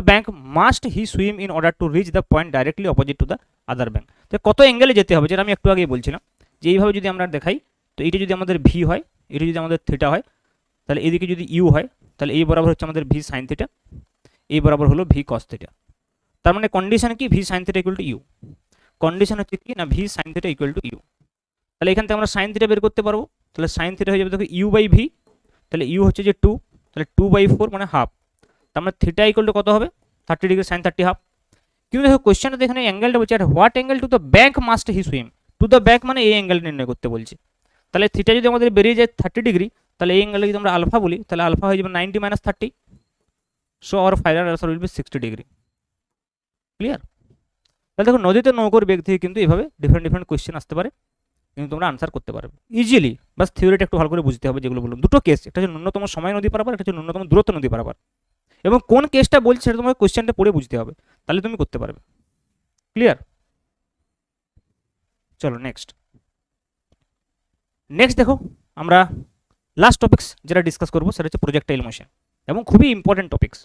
bank must he swim in order to reach the point directly opposite to the other bank. তো কত অ্যাঙ্গেলে যেতে হবে, যেটা আমি একটু আগেই বলছিলাম যে এইভাবে যদি আমরা দেখাই তো এইটা যদি আমাদের ভি হয়, এটা যদি আমাদের থিটা হয়, তাহলে এদিকে যদি ইউ হয় তাহলে এই বরাবর হচ্ছে আমাদের ভি সাইন থিটা, এই বরাবর হলো ভি কস থিটা। তার মানে কন্ডিশন কি V sine theta equal to U, condition হচ্ছে কি না V sine theta equal to U. তাহলে এখান থেকে আমরা সাইন থিটা বের করতে পারবো, তাহলে সাইন থিটা হয়ে যাবে দেখো ইউ বাই ভি, তাহলে ইউ হচ্ছে যে 2, তাহলে 2/4 মানে হাফ, তার মানে থিটা ইকুয়াল টু কত হবে 30 ডিগ্রি সাইন 30 হাফ। কিন্তু দেখো কোয়েশ্চেনটা এখানে অ্যাঙ্গেলটা বলছে what angle to the bank must he swim, two the bank মানে এই অ্যাঙ্গেল নির্ণয় করতে বলছে। তাহলে থিটা যদি আমাদের বেরিয়ে যায় 30 ডিগ্রি, তাহলে এই অ্যাঙ্গেলটা যদি আমরা আলফা বলি তাহলে আলফা হয়ে যাবে 90 minus 30, so our final answer will be 60 degree. Clear? তাহলে দেখো নদীতে নৌকোর বেগ থেকে কিন্তু এভাবে ডিফারেন্ট কোয়েশ্চেন আসতে পারে, কিন্তু তোমরা আনসার করতে পারবে ইজিলি। বাস থিওরিটা একটু ভালো করে বুঝতে হবে, যেগুলো বললাম দুটো কেস, একটা হচ্ছে ন্যূনতম সময় নদী পারাবার, একটা হচ্ছে ন্যূনতম দূরত্ব নদী পারাবার, এবং কোন কেসটা বলছে সেটা তোমাকে কোয়েশ্চেনটা পড়ে বুঝতে হবে, তাহলে তুমি করতে পারবে। ক্লিয়ার? চলো নেক্সট। দেখো আমরা লাস্ট টপিক্স যেটা ডিসকাস করবো সেটা হচ্ছে প্রজেক্টাইল মোশন, এবং খুবই ইম্পর্টেন্ট টপিক্স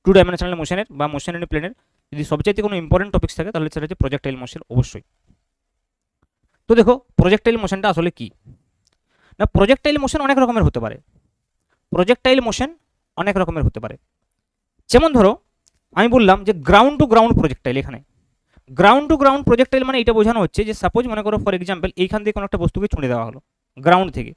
2 ডাইমেনশনাল মোশনের বা মোশন ইন প্লেনের যদি সবচাইতে কোনো ইম্পর্টেন্ট টপিক্স থাকে তাহলে সেটা হচ্ছে প্রজেক্টাইল মোশন অবশ্যই। তো দেখো প্রজেক্টাইল মোশনটা আসলে কি না, প্রজেক্টাইল মোশন অনেক রকমের হতে পারে, প্রজেক্টাইল মোশন অনেক রকমের হতে পারে। যেমন ধরো আমি বললাম যে গ্রাউন্ড টু গ্রাউন্ড প্রজেক্টাইল, এখানে গ্রাউন্ড টু গ্রাউন্ড প্রজেক্টাইল মানে এটা বোঝানো হচ্ছে যে সাপোজ মনে করো ফর এক্সাম্পল এইখান থেকে কোনো একটা বস্তুকে ছুঁড়ে দেওয়া হলো গ্রাউন্ড থেকে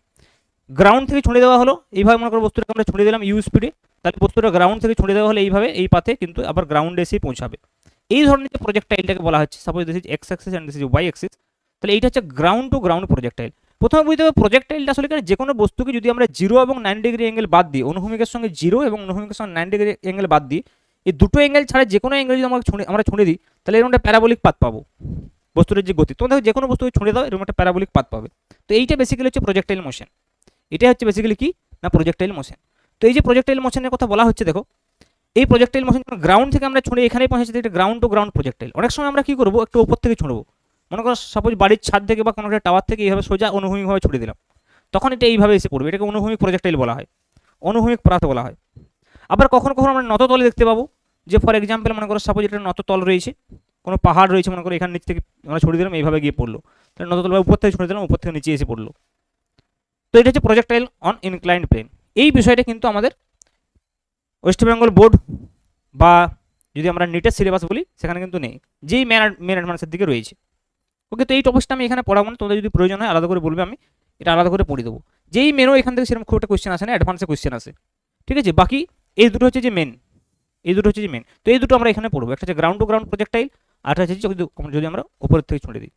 ছুঁড়ে দেওয়া হলো, এইভাবে মনে করো বস্তুটাকে আমরা ছুঁড়ে দিলাম ইউ স্পিডে, তাহলে বস্তুটা গ্রাউন্ড থেকে ছুঁড়ে দেওয়া হলে এইভাবে এই পাথে কিন্তু আবার গ্রাউন্ডে এসেই পৌঁছাবে। এই ধরনের যে প্রজেক্টাইলটাকে বলা হচ্ছে, suppose this is X axis and this is Y axis, তাহলে এইটা হচ্ছে গ্রাউন্ড টু গ্রাউন্ড প্রজেক্টাইল। প্রথমে বুঝতে হবে প্রজেক্টাইলটা আসলে যে কোনো বস্তুকে যদি আমরা 0 এবং 90 ডিগ্রি অ্যাঙ্গেল বাদ দিই, অনুভূমিকের সঙ্গে 0 এবং অনুভূমিকের সঙ্গে 90 ডিগ্রি অ্যাঙ্গেল বাদ দিই, এই দুটো অ্যাঙ্গেল ছাড়া যে কোনো অ্যাঙ্গেল যদি আমরা ছুঁড়ে দিই তাহলে এরকম একটা প্যারাবোলিক পাথ পাবো বস্তুর যে গতি। তোমরা দেখো যে কোনো বস্তুকে ছুঁড়ে দাও এরকম একটা প্যারাবোলিক পাথ পাবে। তো এইটা বেসিক্যালি হচ্ছে প্রজেক্টাইল মোশন, এটাই হচ্ছে বেসিক্যালি কি না প্রজেক্টাইল মোশন। তো এই যে প্রজেক্টাইল মোশনের কথা বলা হচ্ছে, দেখো এই প্রজেক্টাইল মোশন গ্রাউন্ড থেকে আমরা ছুঁড়ে এখানেই পৌঁছেছি, এটা গ্রাউন্ড টু গ্রাউন্ড প্রজেক্টাইল। অনেক সময় আমরা কি করবো একটু উপর থেকে ছুঁড়বো, মনে করো সাপোজ বাড়ির ছাদ থেকে বা কোনো একটা টাওয়ার থেকে এইভাবে সোজা অনুভূমিকভাবে ছুড়ে দিলাম, তখন এটা এইভাবে এসে পড়বে, এটাকে অনুভূমিক প্রজেক্টাইল বলা হয়, অনুভূমিক পদার্থ বলা হয়। আবার কখনো কখনো আমরা নত তলে দেখতে পাবো, যে ফর এক্সাম্পল মনে করো সাপোজ এটা নত তল রয়েছে, কোনো পাহাড় রয়েছে, মনে করো এখান নিচ থেকে আমরা ছুড়ে দিলাম এইভাবে গিয়ে পড়লো, তাহলে নত তল উপর থেকে ছুড়ে দিলাম উপর থেকে নিচে এসে পড়লো। তো এটা হচ্ছে প্রজেক্টাইল অন ইনক্লাইন্ড প্লেন। এই বিষয়টা কিন্তু আমাদের ওয়েস্ট বেঙ্গল বোর্ড বা যদি আমরা নিটের সিলেবাস বলি সেখানে কিন্তু নেই, যেই মেন অ্যাডভান্সের দিকে রয়েছে। ওকে, তো এই টপিকটা আমি এখানে পড়াবো না, তোমাদের যদি প্রয়োজন হয় আলাদা করে বলবে, আমি এটা আলাদা করে পড়ে দেবো। যেই মেনও এখান থেকে সেরকম খুব একটা কোয়েশ্চেন আসে না, অ্যাডভান্সে কোয়েশ্চেন আসে, ঠিক আছে। বাকি এই দুটো হচ্ছে যে মেন, এই দুটো হচ্ছে যে মেন। তো এই দুটো আমরা এখানে পড়বো, একটা হচ্ছে গ্রাউন্ড টু গ্রাউন্ড প্রজেক্টাইল, আর একটা হচ্ছে যদি আমরা উপরের থেকে ছুঁড়ে দিই।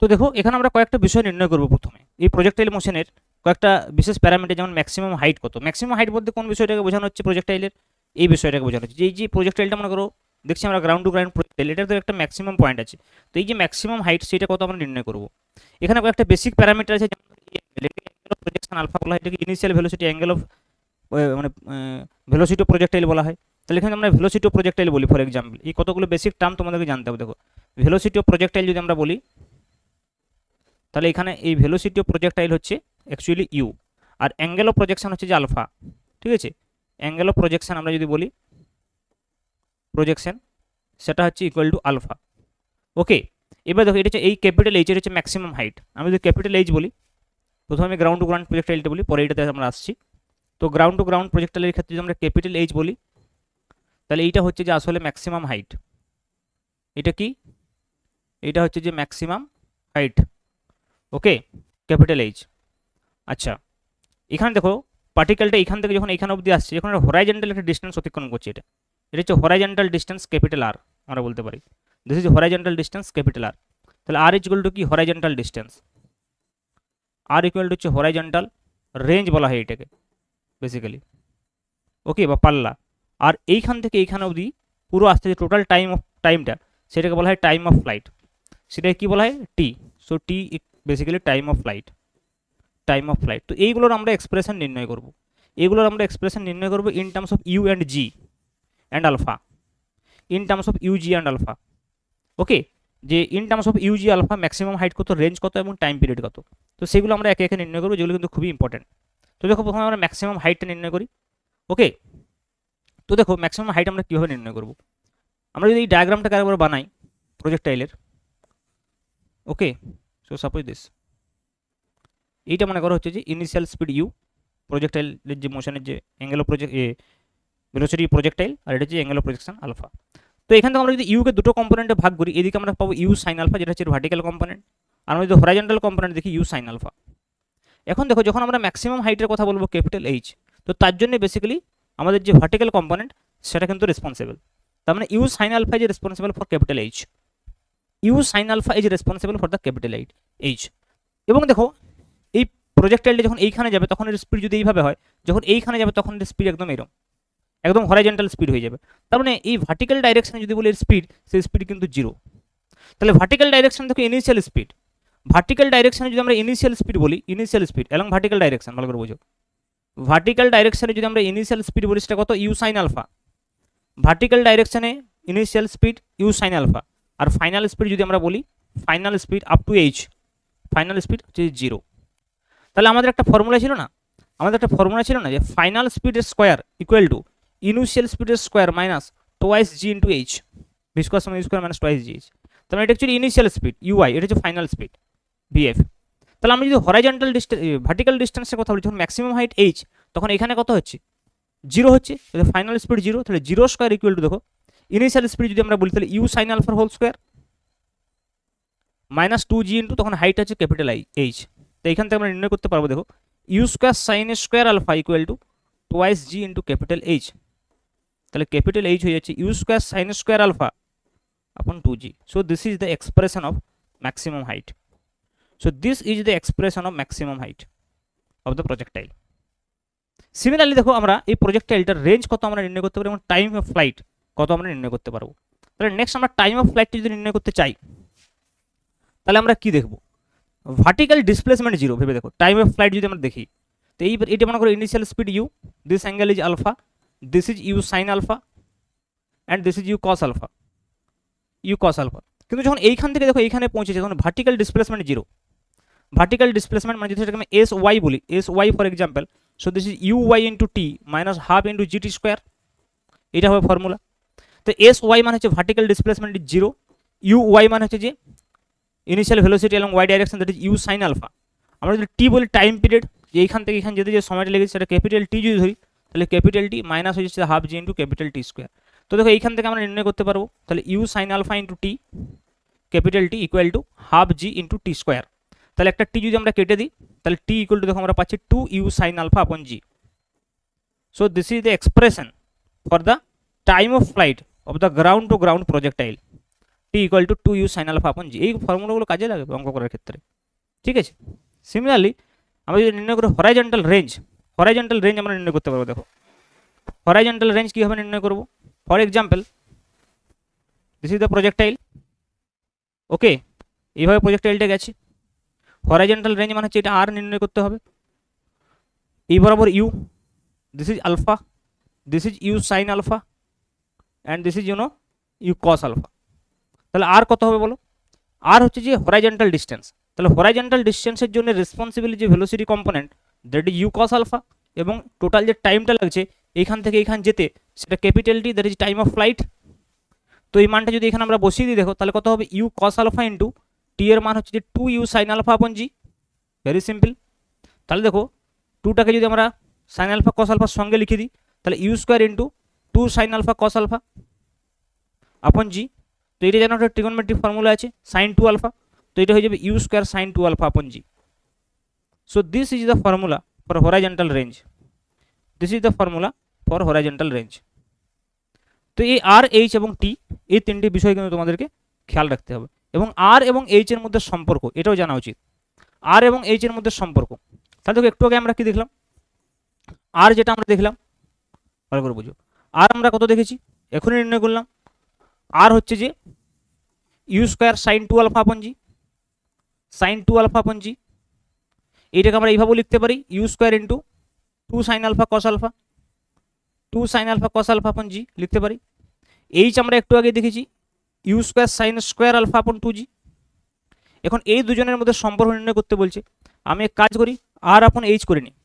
তো দেখো এখানে আমরা কয়েকটা বিষয় নির্ণয় করবো প্রথমে এই প্রজেক্টাইল মোশনের কয়েকটা বিশেষ প্যারামিটার, যেমন ম্যাক্সিমাম হাইট কত। ম্যাক্সিমাম হাইট বলতে কোন বিষয়টাকে বোঝানো হচ্ছে, প্রজেক্টাইলের এই বিষয়টাকে বোঝানো হচ্ছে। যে এই যে প্রজেক্টাইলটা মনে করো দেখছি আমরা গ্রাউন্ড টু গ্রাউন্ড প্রজেক্টাইল, এটার তো একটা ম্যাক্সিমাম পয়েন্ট আছে। তো এই যে ম্যাক্সিমাম হাইট সেটা কত আমরা নির্ণয় করব। এখানে কয়েকটা বেসিক প্যারামিটার আছে, যেমন অ্যাঙ্গেল অফ প্রজেকশন আলফা বলা হয়, এটাকে ইনিশিয়াল ভেলোসিটি অ্যাঙ্গেল অফ মানে ভেলোসিটি অফ প্রজেক্টাইল বলা হয়। তাহলে এখানে আমরা ভেলোসিটি অফ প্রজেক্টাইল বলি ফর এক্সাম্পল। এই কতগুলো বেসিক টার্ম তোমাদেরকে জানতে হবে। দেখো ভেলোসিটি অফ প্রজেক্টাইল যদি আমরা বলি, তাহলে এখানে এই ভেলোসিটি অফ প্রজেক্টাইল হচ্ছে অ্যাকচুয়ালি ইউ, আর অ্যাঙ্গেল অফ প্রজেকশন হচ্ছে যে আলফা। ঠিক আছে, অ্যাঙ্গেল অফ প্রজেকশন আমরা যদি বলি প্রজেকশন, সেটা হচ্ছে ইকুয়াল টু আলফা। ওকে, এবার দেখো এটা হচ্ছে এই ক্যাপিটাল এইচ, এটা হচ্ছে ম্যাক্সিমাম হাইট। আমি যদি ক্যাপিটাল এইচ বলি, প্রথমে আমি গ্রাউন্ড টু গ্রাউন্ড প্রজেক্টাইলটা বলি, পরে এটাতে আমরা আসছি। তো গ্রাউন্ড টু গ্রাউন্ড প্রজেক্টাইলের ক্ষেত্রে যদি আমরা ক্যাপিটাল এইচ বলি, তাহলে এইটা হচ্ছে যে আসলে ম্যাক্সিমাম হাইট। এটা কি, এটা হচ্ছে যে ম্যাক্সিমাম হাইট। ওকে, ক্যাপিটাল এইচ। আচ্ছা, এখানে দেখো পার্টিকেলটা এখান থেকে যখন এখানে অবধি আসছে, যখন হরাইজেন্টাল একটা ডিস্টেন্স অতিক্রম করছে, এটা এটা হচ্ছে হরাইজেন্টাল ডিস্টেন্স ক্যাপিটাল আর, আমরা বলতে পারি this is horizontal distance capital R. তাহলে আর ইকুয়াল টু কি, horizontal distance. R equal to হচ্ছে হরাইজেন্টাল রেঞ্জ বলা হয় এটাকে বেসিক্যালি। ওকে, বা পাল্লা। আর এইখান থেকে এইখানে অবধি পুরো আসতে যে টোটাল টাইমটা, সেটাকে বলা হয় টাইম অফ ফ্লাইট। সেটাকে কি বলা হয়, T. So T basically time of flight, time of flight. তো এইগুলোর আমরা এক্সপ্রেশন নির্ণয় করব, এগুলোর আমরা এক্সপ্রেশন নির্ণয় করব in terms of U and G and alpha, in terms of U G and alpha. Okay, যে in terms of U G alpha maximum height কত, রেঞ্জ কত এবং টাইম পিরিয়ড কত। তো সেগুলো আমরা একে একে নির্ণয় করবো, যেগুলো কিন্তু খুবই ইম্পর্টেন্ট। তো দেখো প্রথমে আমরা ম্যাক্সিমাম হাইটটা নির্ণয় করি। ওকে, তো দেখো ম্যাক্সিমাম হাইট আমরা কীভাবে নির্ণয় করব। আমরা যদি এই ডায়াগ্রামটাকে একবার বানাই প্রজেক্টাইলের। ওকে, সো সাপোজ দিস, এইটা মনে করা হচ্ছে যে ইনিশিয়াল স্পিড ইউ, প্রজেক্টাইলের যে মোশনের যে অ্যাঙ্গেল অফ ভেলোসিটি প্রজেক্টাইল, আর এটা হচ্ছে অ্যাঙ্গেল অফ প্রজেকশন আলফা। তো এখান থেকে আমরা যদি ইউকে দুটো কম্পোনেন্টে ভাগ করি, এদিকে আমরা পাবো ইউ সাইন আলফা, যেটা হচ্ছে ভার্টিক্যাল কম্পোনেন্ট, আর আমরা যদি হরাইজন্টাল কম্পোনেন্ট দেখি ইউ সাইন আলফা। এখন দেখো যখন আমরা ম্যাক্সিমাম হাইটের কথা বলবো ক্যাপিটাল এইচ, তো তার জন্য বেসিক্যালি আমাদের যে ভার্টিক্যাল কম্পোনেন্ট সেটা কিন্তু রেসপন্সিবল। তার মানে U sine alpha is responsible for capital H, U sine alpha is responsible for the capital H. এবং দেখো এই প্রজেক্টাইলটা যখন এইখানে যাবে তখন এর স্পিড যদি এইভাবে হয়, যখন এইখানে যাবে তখন এর স্পিড একদম এরকম, একদম হরাইজন্টাল স্পিড হয়ে যাবে। তার মানে এই ভার্টিক্যাল ডাইরেকশনে যদি বলি এর স্পিড, সেই স্পিড কিন্তু জিরো। তাহলে ভার্টিক্যাল ডাইরেকশন থেকে ইনিশিয়াল স্পিড, ভার্টিক্যাল ডাইরেকশনে যদি আমরা ইনিশিয়াল স্পিড বলি, ইনিশিয়াল স্পিড এবং ভার্টিক্যাল ডাইরেকশন ভালো করে বোঝো, ভার্টিক্যাল ডাইরেকশনে যদি আমরা ইনিশিয়াল স্পিড বলি সেটা কত, ইউ সাইন আলফা। ভার্টিক্যাল ডাইরেকশনে initial speed U sine alpha, আর ফাইনাল স্পিড যদি আমরা বলি, final speed up to H, final speed হচ্ছে জিরো। তাহলে আমাদের একটা ফর্মুলা ছিল না, যে ফাইনাল স্পিডের স্কোয়ার ইকুয়াল টু ইনিশিয়াল স্পিডের square minus twice G into H, V square সমান U square minus twice G H. তাহলে এটা অ্যাকচুয়ালি ইনিশিয়াল স্পিড ইউআই, এটা হচ্ছে ফাইনাল স্পিড ভিএফ। তাহলে আমি যদি হরাইজন্টাল ভার্টিক্যাল ডিস্টেন্সের কথা বলি, যখন ম্যাক্সিমাম হাইট এইচ, তখন এখানে কত হচ্ছে, জিরো হচ্ছে। তাহলে ফাইনাল স্পিড জিরো, তাহলে জিরো স্কোয়ার ইকুয়াল টু দেখো ইনিশিয়াল স্পিড যদি আমরা বলি তাহলে ইউ সাইন আলফার whole square minus two G into তখন হাইট আছে ক্যাপিটাল এইচ। তো এখান থেকে আমরা নির্ণয় করতে পারবো, দেখো U square sine square alpha equal to twice G into capital H. তাহলে ক্যাপিটাল এইচ হয়ে যাচ্ছে U square sine square alpha upon two G. So this is the expression of maximum height. So this is the expression of maximum height of the projectile. Similarly দেখো আমরা এই প্রজেক্টাইলটার range কত আমরা নির্ণয় করতে পারবো এবং টাইম অফ ফ্লাইট কত আমরা নির্ণয় করতে পারবো। তাহলে নেক্সট আমরা টাইম অফ ফ্লাইটটি যদি নির্ণয় করতে চাই, তাহলে আমরা কি দেখবো, ভার্টিক্যাল ডিসপ্লেসমেন্ট জিরো। ভেবে দেখো টাইম অফ ফ্লাইট যদি আমরা দেখি, তো এটা মনে করো initial speed U, this angle is alpha, this is U sine alpha and this is U cos alpha, কিন্তু যখন এইখান থেকে দেখো এইখানে পৌঁছেছে তখন vertical displacement zero. Vertical displacement মানে যেটাকে আমি এস ওয়াই বলি, S Y for example, so this is U Y into T minus half into G T square, এটা হবে ফর্মুলা। তো এস ওয়াই মানে হচ্ছে vertical displacement is zero, you Y মানে হচ্ছে যে ইনিশিয়াল ভেলোসিটি এবং Y direction, that is U sine alpha. আমরা যদি টি বলি টাইম পিরিয়ড, যে এইখান থেকে এখানে যেতে যে সময়টা লেগেছে সেটা ক্যাপিটাল টি যদি ধরি, তাহলে ক্যাপিটাল টি মাইনাস হয়ে যাচ্ছে হাফ জি ইন্টু ক্যাপিটাল টি স্কোয়ার। তো দেখো এইখান থেকে আমরা নির্ণয় করতে পারবো, তাহলে you sine alpha into T capital T equal to half G into T square. তাহলে একটা টি যদি আমরা কেটে দিই, তাহলে টি ইকুয়াল টু দেখো আমরা পাচ্ছি two U sine alpha upon G. So this is the expression for the time of flight of the ground to ground projectile, T equal to two U sine alpha upon G. এই ফর্মুলাগুলো কাজে লাগবে অঙ্ক করার ক্ষেত্রে, ঠিক আছে। Similarly আমরা যদি নির্ণয় করি হরাইজন্টাল রেঞ্জ আমরা নির্ণয় করতে পারবো। দেখো হরাইজন্টাল রেঞ্জ কীভাবে নির্ণয় করবো? For example this is the projectile, okay, এইভাবে প্রজেক্টাইলটা গেছে। হরাইজন্টাল রেঞ্জ মানে হচ্ছে এটা আর নির্ণয় করতে হবে। এই বরাবর U, this is alpha, this is U sine alpha, and this is U cos alpha. তাহলে আর কত হবে বলো? আর হচ্ছে যে হরাইজন্টাল ডিস্টেন্স। তাহলে হরাইজন্টাল ডিস্টেন্সের জন্য রেসপন্সিবল যে velocity component that is U cos alpha, এবং টোটাল যে টাইমটা লাগছে এইখান থেকে এইখান যেতে সেটা capital T, that is time of flight. তো এই মানটা যদি এখানে আমরা বসিয়ে দিই, দেখো তাহলে কত হবে? ইউ কস আলফা ইন্টু টি এর মান হচ্ছে যে 2 you sine alpha upon G. Very simple. তাহলে দেখো 2টাকে যদি আমরা সাইন আলফা কস আলফার সঙ্গে লিখে দিই, তাহলে U square into 2 sine alpha cos alpha upon G. তো এটা যেন একটা ট্রিগোনোমেট্রিক ফর্মুলা আছে সাইন 2 আলফা, তো এটা হয়ে যাবে you square sine 2 alpha upon G. So this is the formula for horizontal range, this is the formula for horizontal range. তো এই আর, এইচ এবং টি, এই তিনটি বিষয় কিন্তু তোমাদেরকে খেয়াল রাখতে হবে, এবং আর এবং এইচ এর মধ্যে সম্পর্ক এটাও জানা উচিত। আর এবং এইচ এর মধ্যে সম্পর্ক, তাহলে দেখো একটু আগে আমরা কি দেখলাম? আর যেটা আমরা দেখলাম, ভালো করে বুঝো, আর আমরা কত দেখেছি এখনই নির্ণয় করলাম। আর হচ্ছে যে you square sine 2 alpha upon G, sign 2 alpha upon জি। এইটাকে আমরা এইভাবে লিখতে পারি u square into 2 sine alpha cos alpha, 2 sine alpha cos alpha upon g লিখতে পারি। এইচ আমরা একটু আগে দেখেছি u square sine square alpha upon 2 জি। এখন এই দুজনের মধ্যে সম্পর্ক নির্ণয় করতে বলছে, আমি এক কাজ করি আর আপন এইচ করে নিই,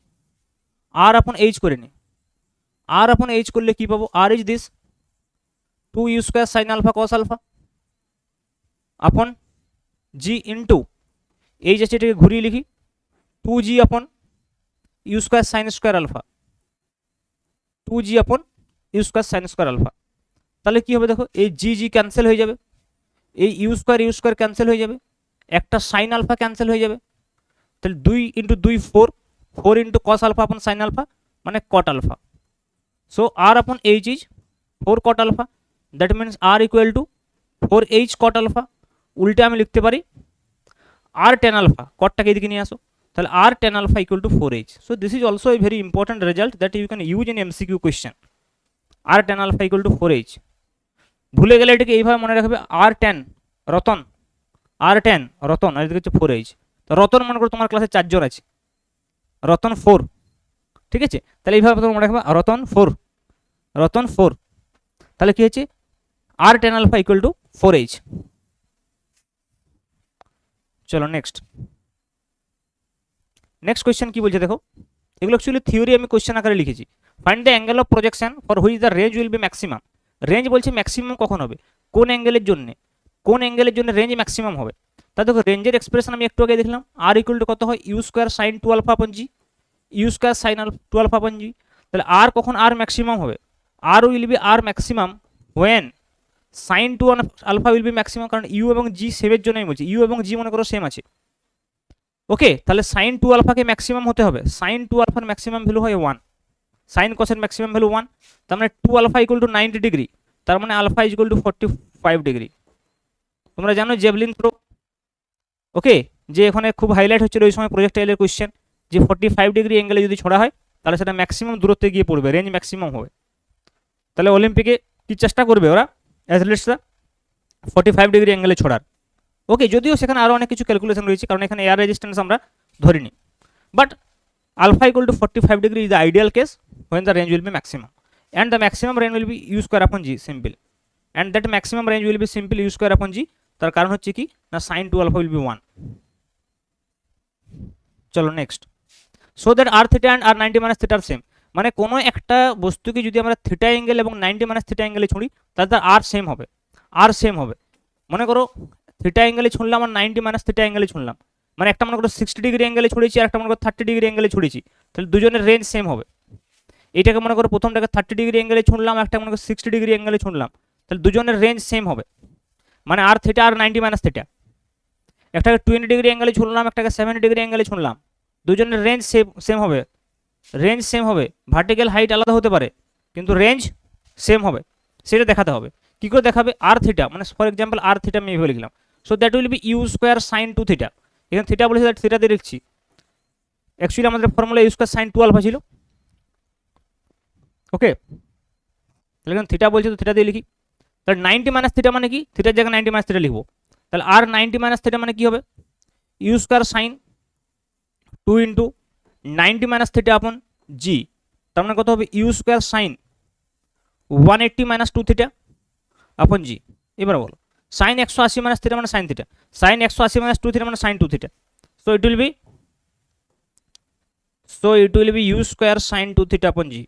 আর আপন এইচ করে নিই। আর আপন এইচ করলে কি পাবো? R is this 2 you square sine alpha cos alpha upon G into H আছে, এটাকে ঘুরিয়ে লিখি 2 G upon you square sine square alpha, 2 G upon you square sine square alpha. তাহলে কি হবে দেখো, এই জি জি ক্যান্সেল হয়ে যাবে, এই ইউ স্কোয়ার ক্যান্সেল হয়ে যাবে, একটা সাইন আলফা ক্যান্সেল হয়ে যাবে। তাহলে 2 into 2 4, 4 into cos alpha upon sine alpha মানে cot alpha. So R upon h is 4 cot alpha, that means R equal to 4h cot alpha. উল্টে আমি লিখতে পারি আর টেন আলফা, কটটাকে এদিকে নিয়ে আসো, তাহলে R tan alpha equal to 4h। So this is also a very important result that you can use in MCQ question. R tan alpha equal to 4h। ভুলে গেলে এটাকে এইভাবে মনে রাখবে R tan Ratan, R tan Ratan, আর এদিকে হচ্ছে 4h। তো রতন মনে করো তোমার ক্লাসে 4 জন আছে, রতন 4, ঠিক আছে? তাহলে এইভাবে তোমার মনে রাখবে রতন 4, রতন 4। তাহলে কি হচ্ছে R tan alpha equal to 4h। চলো নেক্সট কোয়েশ্চেন কি বলছে দেখো। এগুলো অ্যাকচুয়ালি থিওরি আমি কোয়েশ্চেন আকারে লিখেছি। Find the angle of projection for which the range will be maximum. Range বলছে ম্যাক্সিমাম কখন হবে, কোন অ্যাঙ্গেলের জন্য, কোন অ্যাঙ্গেলের জন্য রেঞ্জ ম্যাক্সিমাম হবে। তা দেখো রেঞ্জের এক্সপ্রেশন আমি একটু আগে দেখলাম, আর ইকুয়াল টু কত হয়? You square sine 2 alpha upon G, U square sine 2 alpha upon G. তাহলে আর কখন আর ম্যাক্সিমাম হবে? R will be R maximum when sine 2 alpha will be maximum, কারণ ইউ এবং জি সেমের জন্য আমি বলছি, ইউ এবং জি মনে করো সেম আছে, ওকে। তাহলে সাইন 2 আলফাকে ম্যাক্সিমাম হতে হবে, সাইন 2 আলফার ম্যাক্সিমাম ভ্যালু হয় 1, সাইন কসের ম্যাক্সিমাম ভ্যালু 1, তার মানে 2 আলফা ইকুয়াল টু 90 ডিগ্রি, তার মানে alpha is equal to 45 degree. তোমরা জানো জেভলিন থ্রো, ওকে, যে এখানে খুব হাইলাইট হচ্ছিল ওই সময় প্রজেক্টাইলের কোয়েশ্চেন, যে 45 ডিগ্রি অ্যাঙ্গেলে যদি ছোড়া হয় তাহলে সেটা ম্যাক্সিমাম দূরত্বে গিয়ে পড়বে, রেঞ্জ ম্যাক্সিমাম হবে। তাহলে অলিম্পিকে কি চেষ্টা করবে ওরা অ্যাথলেটসরা? 45 ডিগ্রি অ্যাঙ্গেলে ছোড়ার, ওকে। যদিও সেখানে আরও অনেক কিছু ক্যালকুলেশন রয়েছে, কারণ এখানে এয়ার রেজিস্ট্যান্স আমরা ধরিনি, but alpha equal to 45 degree is the ideal case when the range will be maximum, and the maximum range will be u square upon g, simple, and that maximum range will be simple u square upon g। তার কারণ হচ্ছে কি না sin 2 alpha will be 1। চলো next, so that r theta and r 90 minus theta are same, মানে কোনো একটা বস্তুকে যদি আমরা থিটা অ্যাঙ্গেল এবং 90 minus theta অ্যাঙ্গেলে ছুঁড়ি তাহলে তার r সেম হবে, r সেম হবে। মনে করো থিটা অ্যাঙ্গেলে ছুঁড়লাম আর 90 minus theta অ্যাঙ্গেলে ছুঁড়লাম, মানে একটা মনে করো 60 ডিগ্রি অ্যাঙ্গেলে ছুঁড়েছি আর একটা মনে করো 30 ডিগ্রি অ্যাঙ্গেলে ছুঁড়েছি, তাহলে দুজনের রেঞ্জ সেম হবে। এইটাকে মনে করো প্রথমটাকে 30 ডিগ্রি অ্যাঙ্গেলে ছুঁড়লাম, একটা মনে করো 60 ডিগ্রি অ্যাঙ্গেলে ছুঁড়লাম, তাহলে দুজনের রেঞ্জ সেম হবে, মানে আর থিটা আর 90 মাইনাস থিটা। একটাকে 20 ডিগ্রি অ্যাঙ্গেলে ছুঁড়লাম, একটাকে 70 ডিগ্রি অ্যাঙ্গেলে ছুঁড়লাম, দুজনের রেঞ্জ সেম হবে, রেঞ্জ সেম হবে। ভার্টিক্যাল হাইট আলাদা হতে পারে কিন্তু রেঞ্জ সেম হবে, সেটা দেখাতে হবে। কী করে দেখাবে? আর থিটা, মানে ফর এক্সাম্পল আর থিটা আমি এইভাবে লিখলাম, so that will be you square sine 2 theta. এখানে থিটা বলেছে, থিটা দিয়ে লিখছি, অ্যাকচুয়ালি আমাদের ফর্মুলা ইউজ করে সাইন 2 আলফা ছিল। ওকে, তাহলে এখানে থিটা বলছে তো থিটা দিয়ে লিখি। তাহলে 90 মাইনাস থিটা মানে কি, থিটার জায়গায় 90 মাইনাস থিটা লিখবো। তাহলে আর 90 মাইনাস থিটা মানে কি হবে, U square sine 2 into 90 minus theta upon G, তার মানে কত হবে U square sine 180 minus 2 theta upon G. এবার বলো সাইন 180 মাইনাস থিটা মানে sine theta, sine 180 minus 2 theta মানে sine 2 theta. So it will be you square sine 2 theta upon G,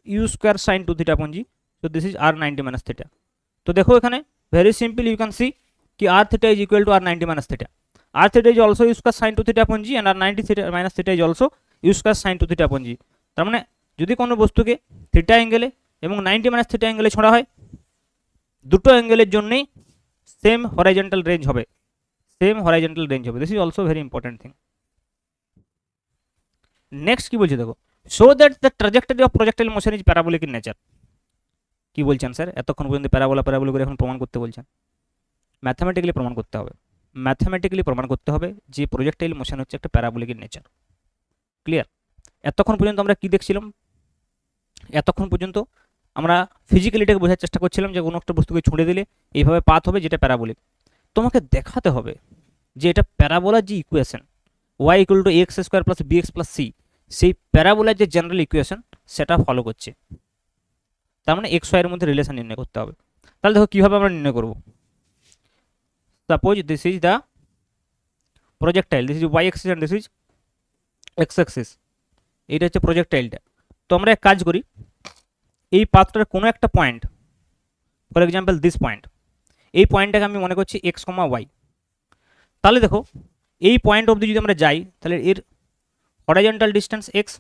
U square sine 2 theta upon G. So this is R 90 minus theta. তো দেখো এখানে very simple, you can see कि r theta is equal to r 90 minus theta. R theta is also u square sin 2 theta upon g and r 90 theta minus theta is also u square sin 2 theta upon g. তার মানে যদি কোনো বস্তুকে theta অ্যাঙ্গেলে এবং 90 minus theta অ্যাঙ্গেলে ছোড়া হয়, দুটো অ্যাঙ্গেলের জন্যই সেম হরাইজন্টাল রেঞ্জ হবে, সেম হরাইজন্টাল রেঞ্জ হবে। This is also very important thing. Next কি বলছে দেখো, show that the trajectory of projectile motion is parabolic in nature. কি বলছেন স্যার, এতক্ষণ পর্যন্ত প্যারাবোলা করে এখন প্রমাণ করতে বলছেন। ম্যাথামেটিক্যালি প্রমাণ করতে হবে, ম্যাথামেটিক্যালি প্রমাণ করতে হবে যে প্রজেক্টাইল মোশন হচ্ছে একটা প্যারাবোলিক ইন নেচার। ক্লিয়ার? এতক্ষণ পর্যন্ত আমরা কি দেখছিলাম, এতক্ষণ পর্যন্ত আমরা ফিজিক্যালিটাকে বোঝার চেষ্টা করছিলাম যে কোনো একটা বস্তুকে ছুঁড়ে দিলে এইভাবে পাথ হবে যেটা প্যারাবোলিক। তোমাকে দেখাতে হবে যে এটা প্যারাবোলার যে equation y equal to x square plus B x plus c, সেই প্যারাবোলার যে জেনারেল ইকুয়েশন সেটা ফলো করছে। তার মানে এক্স ওয়াই এর মধ্যে রিলেশন নির্ণয় করতে হবে। তাহলে দেখো কীভাবে আমরা নির্ণয় করবো। Suppose this is the projectile, this is y axis and this is x axis, এটা হচ্ছে প্রজেক্টাইলটা। তো আমরা এক কাজ করি, এই পাথটার কোনো একটা point, for example this point, এই পয়েন্টটাকে আমি মনে করছি এক্স কমা ওয়াই। তাহলে দেখো এই পয়েন্ট অবধি যদি আমরা যাই তাহলে এর horizontal distance x,